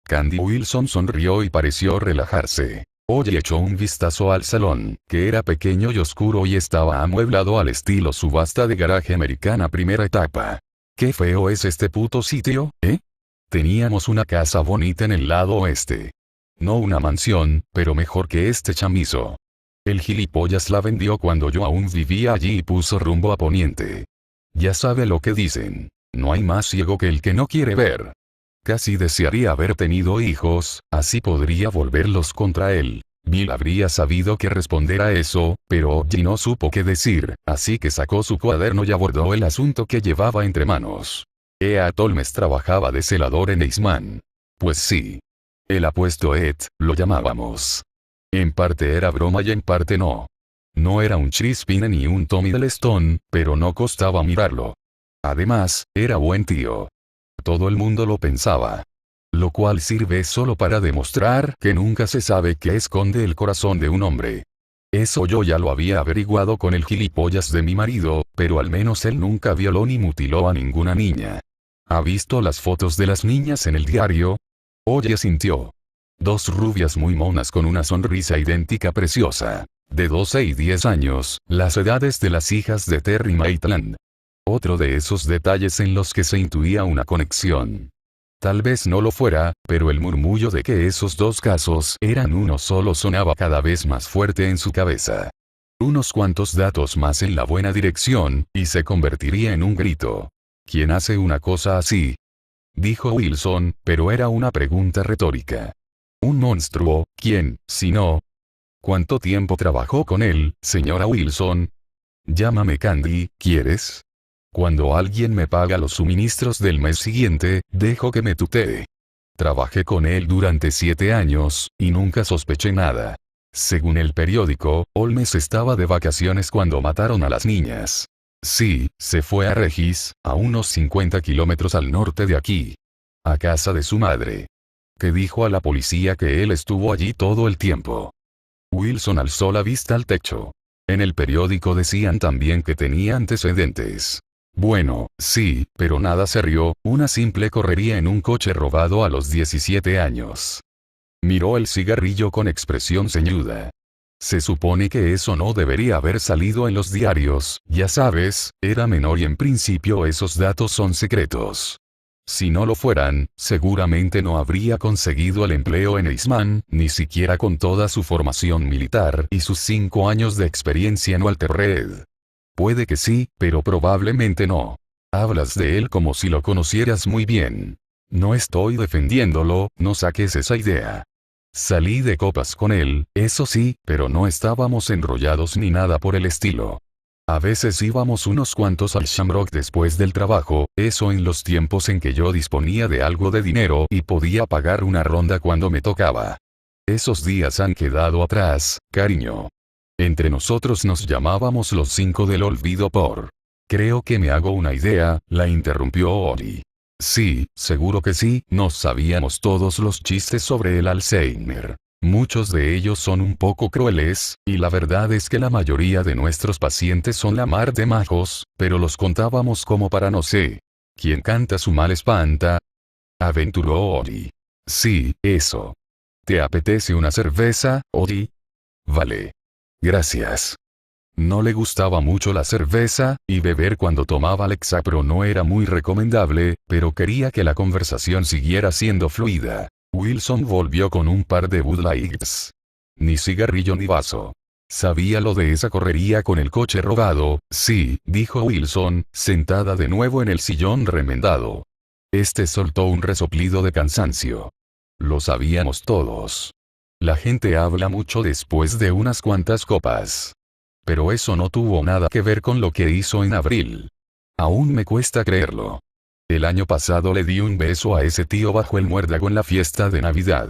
Candy Wilson sonrió y pareció relajarse. Oye echó un vistazo al salón, que era pequeño y oscuro y estaba amueblado al estilo subasta de garaje americana primera etapa. Qué feo es este puto sitio, ¿eh? Teníamos una casa bonita en el lado oeste. No una mansión, pero mejor que este chamizo. El gilipollas la vendió cuando yo aún vivía allí y puso rumbo a poniente. Ya sabe lo que dicen. No hay más ciego que el que no quiere ver. Casi desearía haber tenido hijos, así podría volverlos contra él. Bill habría sabido qué responder a eso, pero Oye no supo qué decir, así que sacó su cuaderno y abordó el asunto que llevaba entre manos. Ea Tolmes trabajaba de celador en Eastman. Pues sí. El apuesto Ed, lo llamábamos. En parte era broma y en parte no. No era un Crispin ni un Tommy del Stone, pero no costaba mirarlo. Además, era buen tío. Todo el mundo lo pensaba. Lo cual sirve solo para demostrar que nunca se sabe qué esconde el corazón de un hombre. Eso yo ya lo había averiguado con el gilipollas de mi marido, pero al menos él nunca violó ni mutiló a ninguna niña. ¿Ha visto las fotos de las niñas en el diario? Oye sintió. Dos rubias muy monas con una sonrisa idéntica preciosa. De 12 y 10 años, las edades de las hijas de Terry Maitland. Otro de esos detalles en los que se intuía una conexión. Tal vez no lo fuera, pero el murmullo de que esos dos casos eran uno solo sonaba cada vez más fuerte en su cabeza. Unos cuantos datos más en la buena dirección, y se convertiría en un grito. ¿Quién hace una cosa así? Dijo Wilson, pero era una pregunta retórica. Un monstruo, ¿quién, si no? ¿Cuánto tiempo trabajó con él, señora Wilson? Llámame Candy, ¿quieres? Cuando alguien me paga los suministros del mes siguiente, dejo que me tutee. Trabajé con él durante 7 años, y nunca sospeché nada. Según el periódico, Holmes estaba de vacaciones cuando mataron a las niñas. Sí, se fue a Regis, a unos 50 kilómetros al norte de aquí. A casa de su madre. Que dijo a la policía que él estuvo allí todo el tiempo. Wilson alzó la vista al techo. En el periódico decían también que tenía antecedentes. Bueno, sí, pero nada serio, una simple correría en un coche robado a los 17 años. Miró el cigarrillo con expresión ceñuda. Se supone que eso no debería haber salido en los diarios, ya sabes, era menor y en principio esos datos son secretos. Si no lo fueran, seguramente no habría conseguido el empleo en Eastman, ni siquiera con toda su formación militar y sus 5 años de experiencia en Walter Reed. Puede que sí, pero probablemente no. Hablas de él como si lo conocieras muy bien. No estoy defendiéndolo, no saques esa idea. Salí de copas con él, eso sí, pero no estábamos enrollados ni nada por el estilo. A veces íbamos unos cuantos al Shamrock después del trabajo, eso en los tiempos en que yo disponía de algo de dinero y podía pagar una ronda cuando me tocaba. Esos días han quedado atrás, cariño. Entre nosotros nos llamábamos los 5 del olvido por. Creo que me hago una idea, la interrumpió Oye. Sí, seguro que sí, nos sabíamos todos los chistes sobre el Alzheimer. Muchos de ellos son un poco crueles, y la verdad es que la mayoría de nuestros pacientes son la mar de majos, pero los contábamos como para no sé. Quien canta su mal espanta. Aventuró Ori. Sí, eso. ¿Te apetece una cerveza, Ori? Vale. Gracias. No le gustaba mucho la cerveza, y beber cuando tomaba Lexapro no era muy recomendable, pero quería que la conversación siguiera siendo fluida. Wilson volvió con un par de Bud Lights. Ni cigarrillo ni vaso. Sabía lo de esa correría con el coche robado, sí, dijo Wilson, sentada de nuevo en el sillón remendado. Soltó un resoplido de cansancio. Lo sabíamos todos. La gente habla mucho después de unas cuantas copas. Pero eso no tuvo nada que ver con lo que hizo en abril. Aún me cuesta creerlo. El año pasado le di un beso a ese tío bajo el muérdago en la fiesta de Navidad.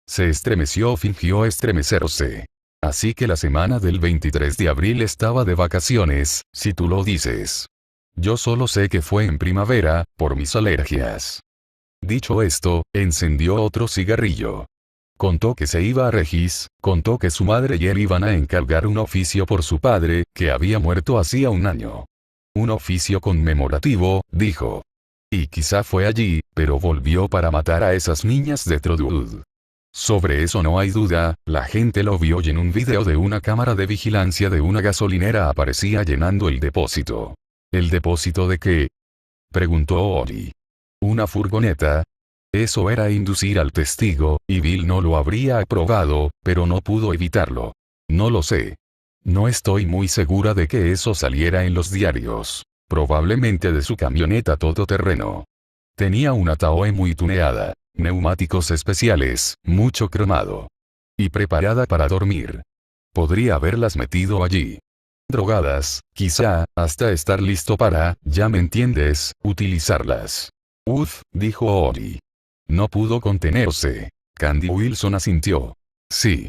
Se estremeció o fingió estremecerse. Así que la semana del 23 de abril estaba de vacaciones, si tú lo dices. Yo solo sé que fue en primavera, por mis alergias. Dicho esto, encendió otro cigarrillo. Contó que se iba a Regis, contó que su madre y él iban a encargar un oficio por su padre, que había muerto hacía un año. Un oficio conmemorativo, dijo. Y quizá fue allí, pero volvió para matar a esas niñas de Trudwood. Sobre eso no hay duda, la gente lo vio y en un video de una cámara de vigilancia de una gasolinera aparecía llenando el depósito. ¿El depósito de qué? Preguntó Ori. ¿Una furgoneta? Eso era inducir al testigo, y Bill no lo habría aprobado, pero no pudo evitarlo. No lo sé. No estoy muy segura de que eso saliera en los diarios. Probablemente de su camioneta todoterreno. Tenía una Tahoe muy tuneada, neumáticos especiales, mucho cromado. Y preparada para dormir. Podría haberlas metido allí. Drogadas, quizá, hasta estar listo para, ya me entiendes, utilizarlas. Uf, dijo Ori. No pudo contenerse. Candy Wilson asintió. Sí.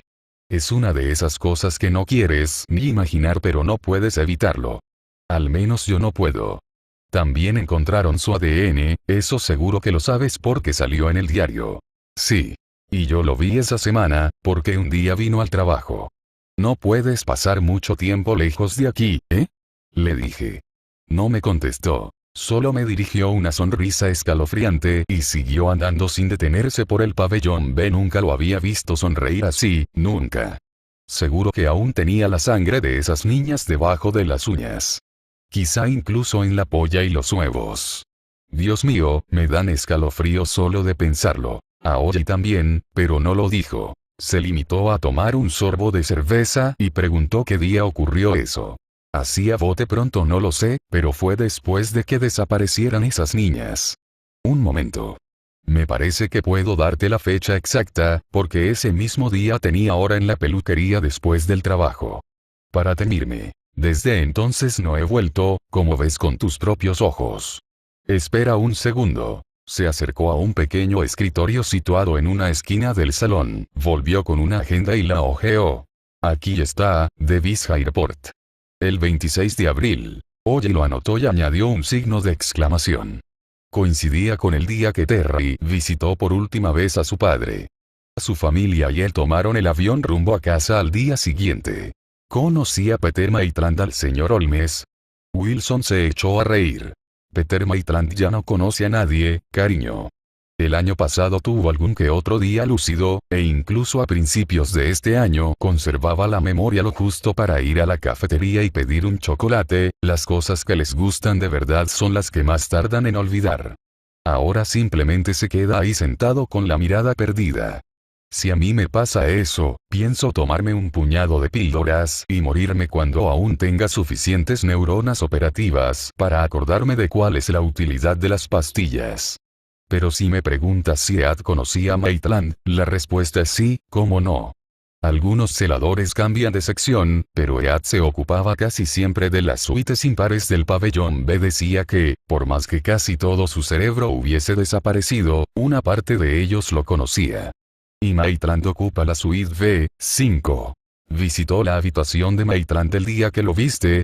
Es una de esas cosas que no quieres ni imaginar pero no puedes evitarlo. Al menos yo no puedo. También encontraron su ADN, eso seguro que lo sabes porque salió en el diario. Sí. Y yo lo vi esa semana, porque un día vino al trabajo. No puedes pasar mucho tiempo lejos de aquí, ¿eh? Le dije. No me contestó. Solo me dirigió una sonrisa escalofriante y siguió andando sin detenerse por el pabellón B. Nunca lo había visto sonreír así, nunca. Seguro que aún tenía la sangre de esas niñas debajo de las uñas. Quizá incluso en la polla y los huevos. Dios mío, me dan escalofríos solo de pensarlo. A Oye también, pero no lo dijo. Se limitó a tomar un sorbo de cerveza y preguntó qué día ocurrió eso. Así a bote pronto no lo sé, pero fue después de que desaparecieran esas niñas. Un momento. Me parece que puedo darte la fecha exacta, porque ese mismo día tenía hora en la peluquería después del trabajo. Para tenerme. Desde entonces no he vuelto, como ves con tus propios ojos. Espera un segundo. Se acercó a un pequeño escritorio situado en una esquina del salón, volvió con una agenda y la hojeó. Aquí está, Davis Airport. El 26 de abril. Oye lo anotó y añadió un signo de exclamación. Coincidía con el día que Terry visitó por última vez a su padre. Su familia y él tomaron el avión rumbo a casa al día siguiente. ¿Conocía a Peter Maitland al señor Holmes? Wilson se echó a reír. Peter Maitland ya no conoce a nadie, cariño. El año pasado tuvo algún que otro día lúcido, e incluso a principios de este año conservaba la memoria lo justo para ir a la cafetería y pedir un chocolate. Las cosas que les gustan de verdad son las que más tardan en olvidar. Ahora simplemente se queda ahí sentado con la mirada perdida. Si a mí me pasa eso, pienso tomarme un puñado de píldoras y morirme cuando aún tenga suficientes neuronas operativas para acordarme de cuál es la utilidad de las pastillas. Pero si me preguntas si Ed conocía a Maitland, la respuesta es sí, cómo no. Algunos celadores cambian de sección, pero Ed se ocupaba casi siempre de las suites impares del pabellón B. Decía que, por más que casi todo su cerebro hubiese desaparecido, una parte de ellos lo conocía. Y Maitland ocupa la suite B5. ¿Visitó la habitación de Maitland el día que lo viste?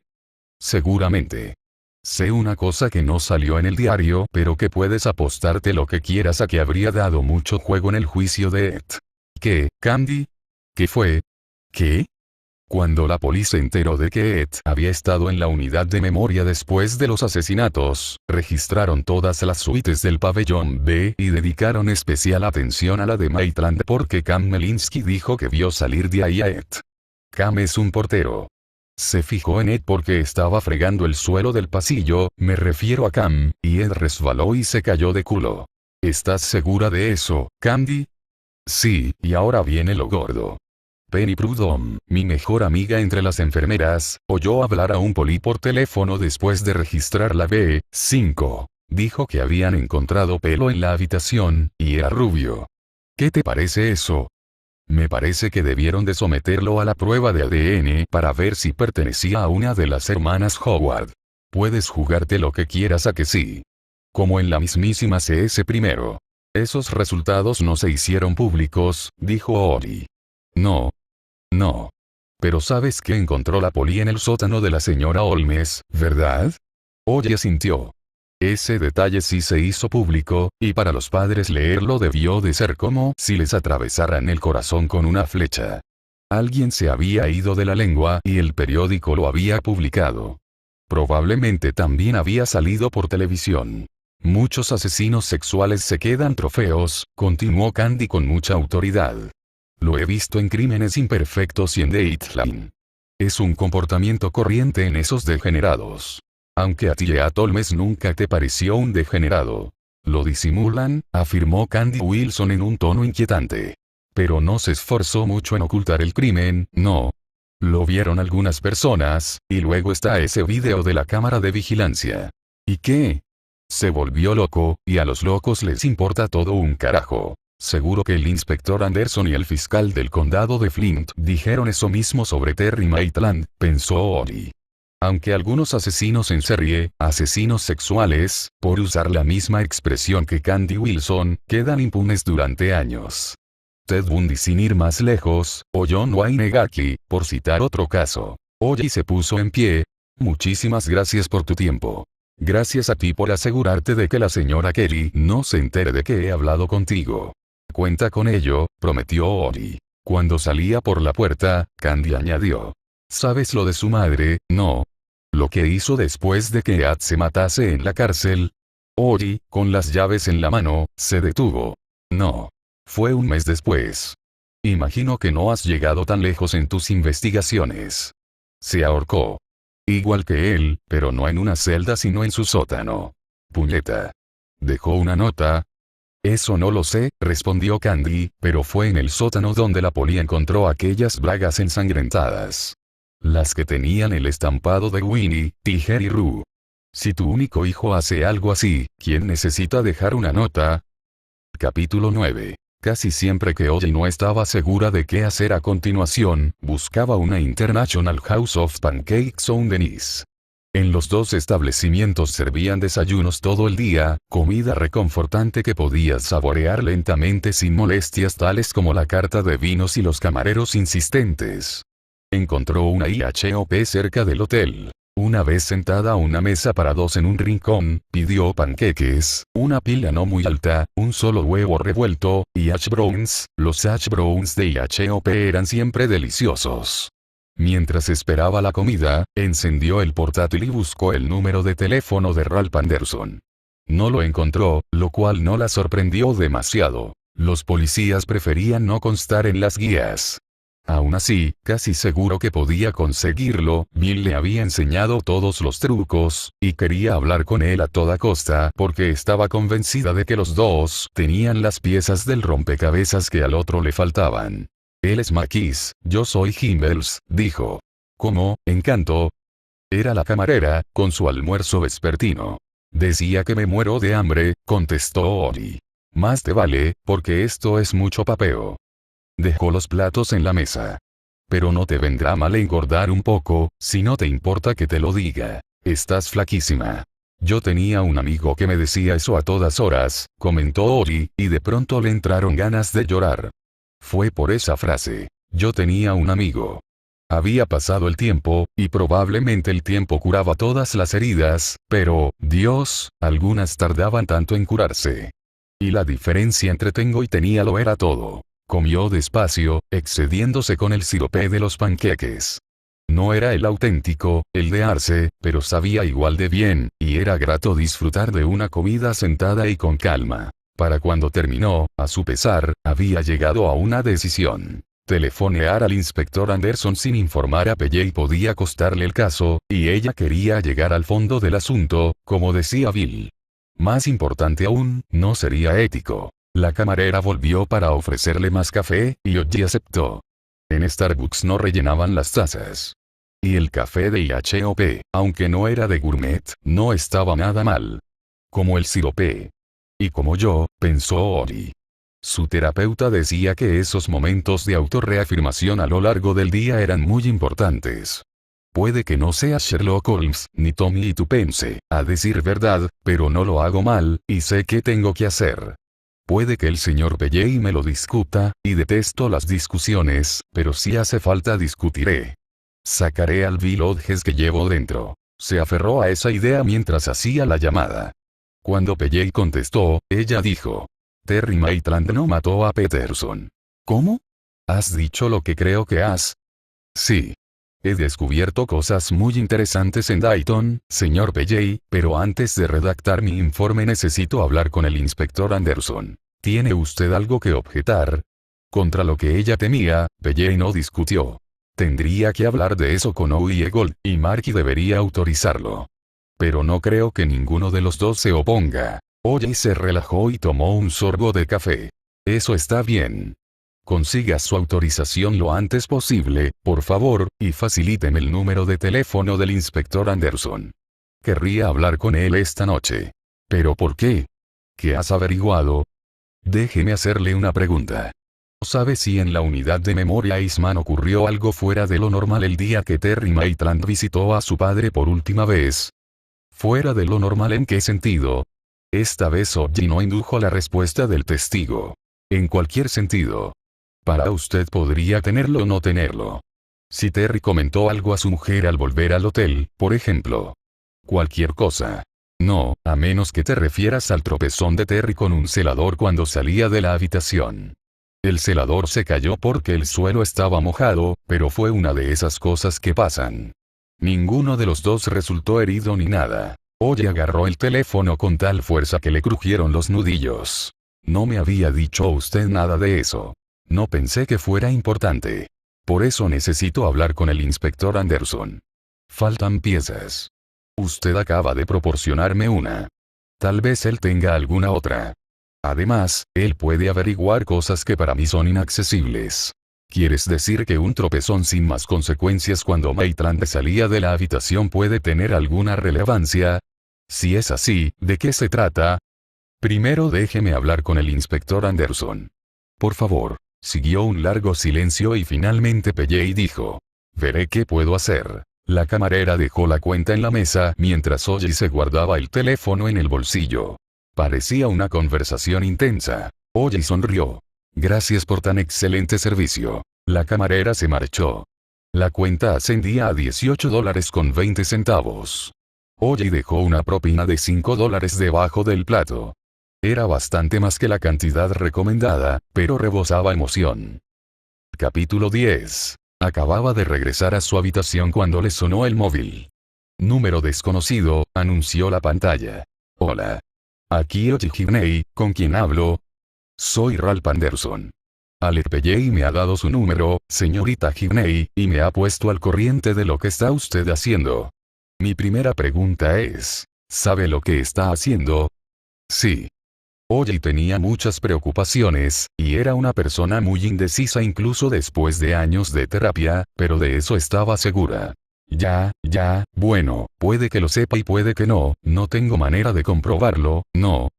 Seguramente. Sé una cosa que no salió en el diario, pero que puedes apostarte lo que quieras a que habría dado mucho juego en el juicio de Ed. ¿Qué, Candy? ¿Qué fue? ¿Qué? Cuando la policía se enteró de que Ed había estado en la unidad de memoria después de los asesinatos, registraron todas las suites del pabellón B y dedicaron especial atención a la de Maitland porque Cam Melinsky dijo que vio salir de ahí a Ed. Cam es un portero. Se fijó en Ed porque estaba fregando el suelo del pasillo, me refiero a Cam, y Ed resbaló y se cayó de culo. ¿Estás segura de eso, Candy? Sí, y ahora viene lo gordo. Penny Prudhomme, mi mejor amiga entre las enfermeras, oyó hablar a un poli por teléfono después de registrar la B5. Dijo que habían encontrado pelo en la habitación, y era rubio. ¿Qué te parece eso? Me parece que debieron de someterlo a la prueba de ADN para ver si pertenecía a una de las hermanas Howard. Puedes jugarte lo que quieras a que sí. Como en la mismísima CS primero. Esos resultados no se hicieron públicos, dijo Ori. No. No. Pero ¿sabes qué encontró la poli en el sótano de la señora Holmes, verdad? Oye asintió. Ese detalle sí se hizo público, y para los padres leerlo debió de ser como si les atravesaran el corazón con una flecha. Alguien se había ido de la lengua y el periódico lo había publicado. Probablemente también había salido por televisión. Muchos asesinos sexuales se quedan trofeos, continuó Candy con mucha autoridad. Lo he visto en Crímenes Imperfectos y en Dateline. Es un comportamiento corriente en esos degenerados. Aunque a ti y a Holmes nunca te pareció un degenerado. Lo disimulan, afirmó Candy Wilson en un tono inquietante. Pero no se esforzó mucho en ocultar el crimen, ¿no? Lo vieron algunas personas, y luego está ese video de la cámara de vigilancia. ¿Y qué? Se volvió loco, y a los locos les importa todo un carajo. Seguro que el inspector Anderson y el fiscal del condado de Flint dijeron eso mismo sobre Terry Maitland, pensó Ori. Aunque algunos asesinos en serie, asesinos sexuales, por usar la misma expresión que Candy Wilson, quedan impunes durante años. Ted Bundy sin ir más lejos, o John Wayne Gacy, por citar otro caso. Oye y se puso en pie. Muchísimas gracias por tu tiempo. Gracias a ti por asegurarte de que la señora Kelly no se entere de que he hablado contigo. Cuenta con ello, prometió Ori. Cuando salía por la puerta, Candy añadió. ¿Sabes lo de su madre, no? Lo que hizo después de que Ed se matase en la cárcel. Ori, con las llaves en la mano, se detuvo. No. Fue un mes después. Imagino que no has llegado tan lejos en tus investigaciones. Se ahorcó. Igual que él, pero no en una celda sino en su sótano. Puñeta. ¿Dejó una nota? Eso no lo sé, respondió Candy, pero fue en el sótano donde la poli encontró aquellas bragas ensangrentadas. Las que tenían el estampado de Winnie, Tiger y Roo. Si tu único hijo hace algo así, ¿quién necesita dejar una nota? Capítulo 9. Casi siempre que Oye no estaba segura de qué hacer a continuación, buscaba una International House of Pancakes o un Denny's. En los dos establecimientos servían desayunos todo el día, comida reconfortante que podías saborear lentamente sin molestias tales como la carta de vinos y los camareros insistentes. Encontró una IHOP cerca del hotel. Una vez sentada a una mesa para dos en un rincón, pidió panqueques, una pila no muy alta, un solo huevo revuelto, y hash browns. Los hash browns de IHOP eran siempre deliciosos. Mientras esperaba la comida, encendió el portátil y buscó el número de teléfono de Ralph Anderson. No lo encontró, lo cual no la sorprendió demasiado. Los policías preferían no constar en las guías. Aún así, casi seguro que podía conseguirlo, Bill le había enseñado todos los trucos, y quería hablar con él a toda costa porque estaba convencida de que los dos tenían las piezas del rompecabezas que al otro le faltaban. Él es Maquis, yo soy Gimbels, dijo. ¿Cómo, Encanto? Era la camarera, con su almuerzo vespertino. Decía que me muero de hambre, contestó Ori. Más te vale, porque esto es mucho papeo. Dejó los platos en la mesa. Pero no te vendrá mal engordar un poco, si no te importa que te lo diga. Estás flaquísima. Yo tenía un amigo que me decía eso a todas horas, comentó Ori, y de pronto le entraron ganas de llorar. Fue por esa frase. Yo tenía un amigo. Había pasado el tiempo, y probablemente el tiempo curaba todas las heridas, pero, Dios, algunas tardaban tanto en curarse. Y la diferencia entre tengo y tenía lo era todo. Comió despacio, excediéndose con el sirope de los panqueques. No era el auténtico, el de Arce, pero sabía igual de bien, y era grato disfrutar de una comida sentada y con calma. Para cuando terminó, a su pesar, había llegado a una decisión. Telefonear al inspector Anderson sin informar a Pelle podía costarle el caso, y ella quería llegar al fondo del asunto, como decía Bill. Más importante aún, no sería ético. La camarera volvió para ofrecerle más café, y Oji aceptó. En Starbucks no rellenaban las tazas. Y el café de IHOP, aunque no era de gourmet, no estaba nada mal. Como el sirope. Y como yo, pensó Ori. Su terapeuta decía que esos momentos de autorreafirmación a lo largo del día eran muy importantes. Puede que no sea Sherlock Holmes, ni Tommy y Tupense, a decir verdad, pero no lo hago mal, y sé qué tengo que hacer. Puede que el señor Pelle me lo discuta, y detesto las discusiones, pero si hace falta discutiré. Sacaré al Bill Hodges que llevo dentro. Se aferró a esa idea mientras hacía la llamada. Cuando Pelle contestó, ella dijo. Terry Maitland no mató a Peterson. ¿Cómo? ¿Has dicho lo que creo que has? Sí. He descubierto cosas muy interesantes en Dayton, señor Pelle, pero antes de redactar mi informe necesito hablar con el inspector Anderson. ¿Tiene usted algo que objetar? Contra lo que ella temía, Pelle no discutió. Tendría que hablar de eso con Owie Gold, y Marky debería autorizarlo. Pero no creo que ninguno de los dos se oponga. Oye se relajó y tomó un sorbo de café. Eso está bien. Consiga su autorización lo antes posible, por favor, y facilíteme el número de teléfono del inspector Anderson. Querría hablar con él esta noche. ¿Pero por qué? ¿Qué has averiguado? Déjeme hacerle una pregunta. ¿Sabe si en la unidad de memoria Eastman ocurrió algo fuera de lo normal el día que Terry Maitland visitó a su padre por última vez? ¿Fuera de lo normal en qué sentido? Esta vez Oji no indujo la respuesta del testigo. En cualquier sentido. Para usted podría tenerlo o no tenerlo. Si Terry comentó algo a su mujer al volver al hotel, por ejemplo. Cualquier cosa. No, a menos que te refieras al tropezón de Terry con un celador cuando salía de la habitación. El celador se cayó porque el suelo estaba mojado, pero fue una de esas cosas que pasan. Ninguno de los dos resultó herido ni nada. Oye agarró el teléfono con tal fuerza que le crujieron los nudillos. No me había dicho usted nada de eso. No pensé que fuera importante. Por eso necesito hablar con el inspector Anderson. Faltan piezas. Usted acaba de proporcionarme una. Tal vez él tenga alguna otra. Además, él puede averiguar cosas que para mí son inaccesibles. ¿Quieres decir que un tropezón sin más consecuencias cuando Maitland salía de la habitación puede tener alguna relevancia? Si es así, ¿de qué se trata? Primero déjeme hablar con el inspector Anderson. Por favor. Siguió un largo silencio y finalmente Pelle dijo. Veré qué puedo hacer. La camarera dejó la cuenta en la mesa mientras Oye se guardaba el teléfono en el bolsillo. Parecía una conversación intensa. Oye sonrió. Gracias por tan excelente servicio. La camarera se marchó. La cuenta ascendía a $18.20. Oye dejó una propina de $5 debajo del plato. Era bastante más que la cantidad recomendada, pero rebosaba emoción. Capítulo 10. Acababa de regresar a su habitación cuando le sonó el móvil. Número desconocido, anunció la pantalla. Hola. Aquí Oji Gibney, ¿con quién hablo? Soy Ralph Anderson. Alec Pelle me ha dado su número, señorita Gibney, y me ha puesto al corriente de lo que está usted haciendo. Mi primera pregunta es, ¿sabe lo que está haciendo? Sí. Oye tenía muchas preocupaciones, y era una persona muy indecisa incluso después de años de terapia, pero de eso estaba segura. Bueno, puede que lo sepa y puede que no, no tengo manera de comprobarlo, no,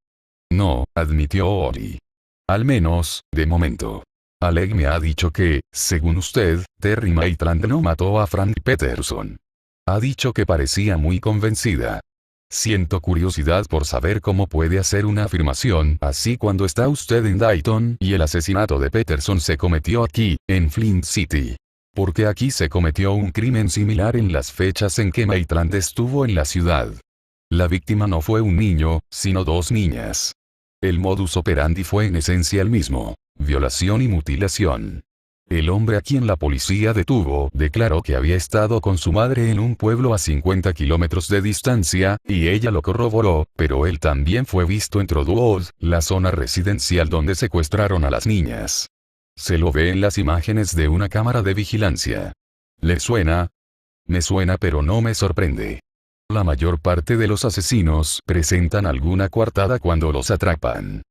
admitió Ori. Al menos, de momento. Alec me ha dicho que, según usted, Terry Maitland no mató a Frank Peterson. Ha dicho que parecía muy convencida. Siento curiosidad por saber cómo puede hacer una afirmación así cuando está usted en Dayton y el asesinato de Peterson se cometió aquí, en Flint City. Porque aquí se cometió un crimen similar en las fechas en que Maitland estuvo en la ciudad. La víctima no fue un niño, sino dos niñas. El modus operandi fue en esencia el mismo. violación y mutilación. El hombre a quien la policía detuvo declaró que había estado con su madre en un pueblo a 50 kilómetros de distancia, y ella lo corroboró, pero él también fue visto en Trudwood, la zona residencial donde secuestraron a las niñas. Se lo ve en las imágenes de una cámara de vigilancia. ¿Le suena? Me suena, pero no me sorprende. La mayor parte de los asesinos presentan alguna coartada cuando los atrapan.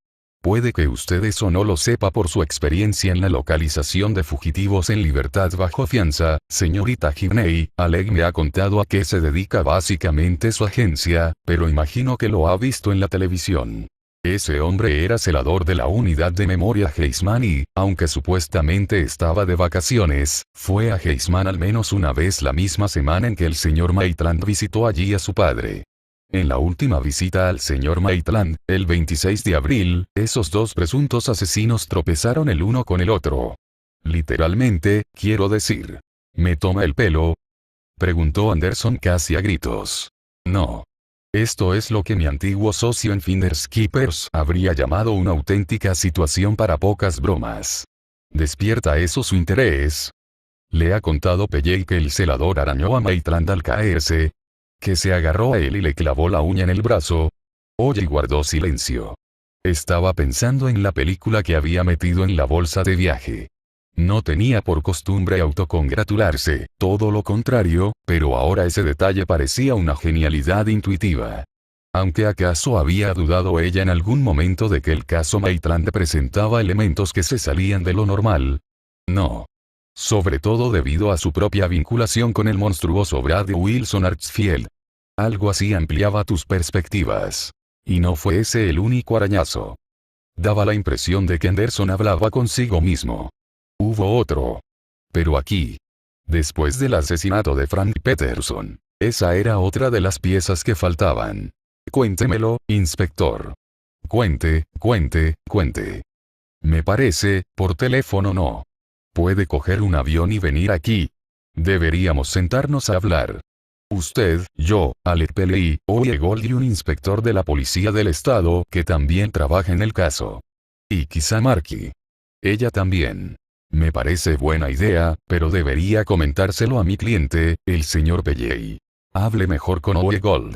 Puede que usted eso no lo sepa por su experiencia en la localización de fugitivos en libertad bajo fianza, señorita Gibney. Alec me ha contado a qué se dedica básicamente su agencia, pero imagino que lo ha visto en la televisión. Ese hombre era celador de la unidad de memoria Heisman y, aunque supuestamente estaba de vacaciones, fue a Heisman al menos una vez la misma semana en que el señor Maitland visitó allí a su padre. En la última visita al señor Maitland, el 26 de abril, esos dos presuntos asesinos tropezaron el uno con el otro. Literalmente, quiero decir. ¿Me toma el pelo?, preguntó Anderson casi a gritos. No. Esto es lo que mi antiguo socio en Finders Keepers habría llamado una auténtica situación para pocas bromas. ¿Despierta eso su interés? Le ha contado Pelley que el celador arañó a Maitland al caerse, que se agarró a él y le clavó la uña en el brazo. Oye, guardó silencio. Estaba pensando en la película que había metido en la bolsa de viaje. No tenía por costumbre autocongratularse, todo lo contrario, pero ahora ese detalle parecía una genialidad intuitiva. Aunque acaso había dudado ella en algún momento de que el caso Maitland presentaba elementos que se salían de lo normal. No. Sobre todo debido a su propia vinculación con el monstruoso Brad Wilson Archfield. Algo así ampliaba tus perspectivas. Y no fue ese el único arañazo. Daba la impresión de que Anderson hablaba consigo mismo. Hubo otro. Pero aquí. Después del asesinato de Frank Peterson, esa era otra de las piezas que faltaban. Cuéntemelo, inspector. Cuente. Me parece, por teléfono no. Puede coger un avión y venir aquí. Deberíamos sentarnos a hablar. Usted, yo, Alec Pelley, Oye Gold y un inspector de la policía del estado que también trabaja en el caso. Y quizá Marky. Ella también. Me parece buena idea, pero debería comentárselo a mi cliente, el señor Pelley. Hable mejor con Oye Gold.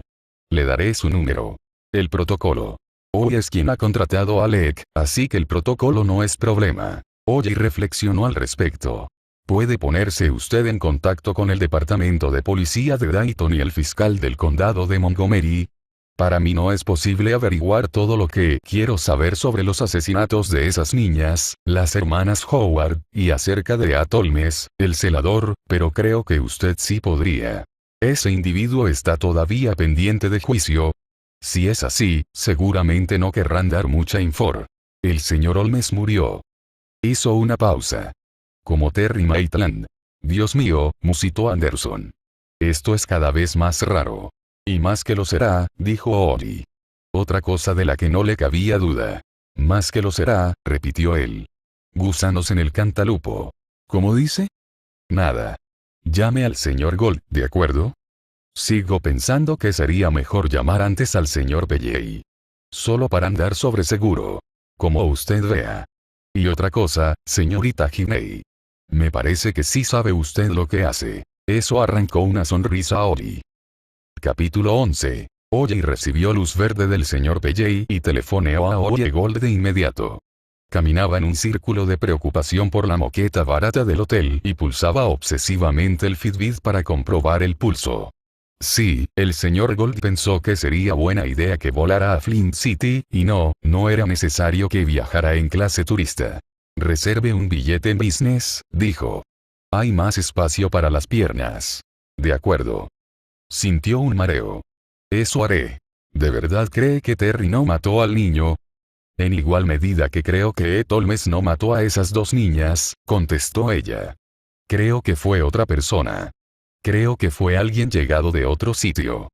Le daré su número. El protocolo. Oye es quien ha contratado a Alec, así que el protocolo no es problema. Oye reflexionó al respecto. Puede ponerse usted en contacto con el departamento de policía de Dayton y el fiscal del condado de Montgomery. Para mí no es posible averiguar todo lo que quiero saber sobre los asesinatos de esas niñas, las hermanas Howard, y acerca de Atolmes, el celador, pero creo que usted sí podría. Ese individuo está todavía pendiente de juicio. Si es así, seguramente no querrán dar mucha infor. El señor Holmes murió. Hizo una pausa. Como Terry Maitland. Dios mío, musitó Anderson. Esto es cada vez más raro. Y más que lo será, dijo Oli. Otra cosa de la que no le cabía duda. Más que lo será, repitió él. Gusanos en el cantalupo. ¿Cómo dice? Nada. Llame al señor Gold, ¿de acuerdo? Sigo pensando que sería mejor llamar antes al señor Pelley. Solo para andar sobre seguro. Como usted vea. Y otra cosa, señorita Gibney. Me parece que sí sabe usted lo que hace. Eso arrancó una sonrisa a Oli. Capítulo 11. Oye recibió luz verde del señor Pelley y telefoneó a Oye Gold de inmediato. Caminaba en un círculo de preocupación por la moqueta barata del hotel y pulsaba obsesivamente el Fitbit para comprobar el pulso. Sí, el señor Gold pensó que sería buena idea que volara a Flint City, y no era necesario que viajara en clase turista. Reserve un billete en business, dijo. Hay más espacio para las piernas. De acuerdo. Sintió un mareo. Eso haré. ¿De verdad cree que Terry no mató al niño? En igual medida que creo que Ed Holmes no mató a esas dos niñas, contestó ella. Creo que fue otra persona. Creo que fue alguien llegado de otro sitio.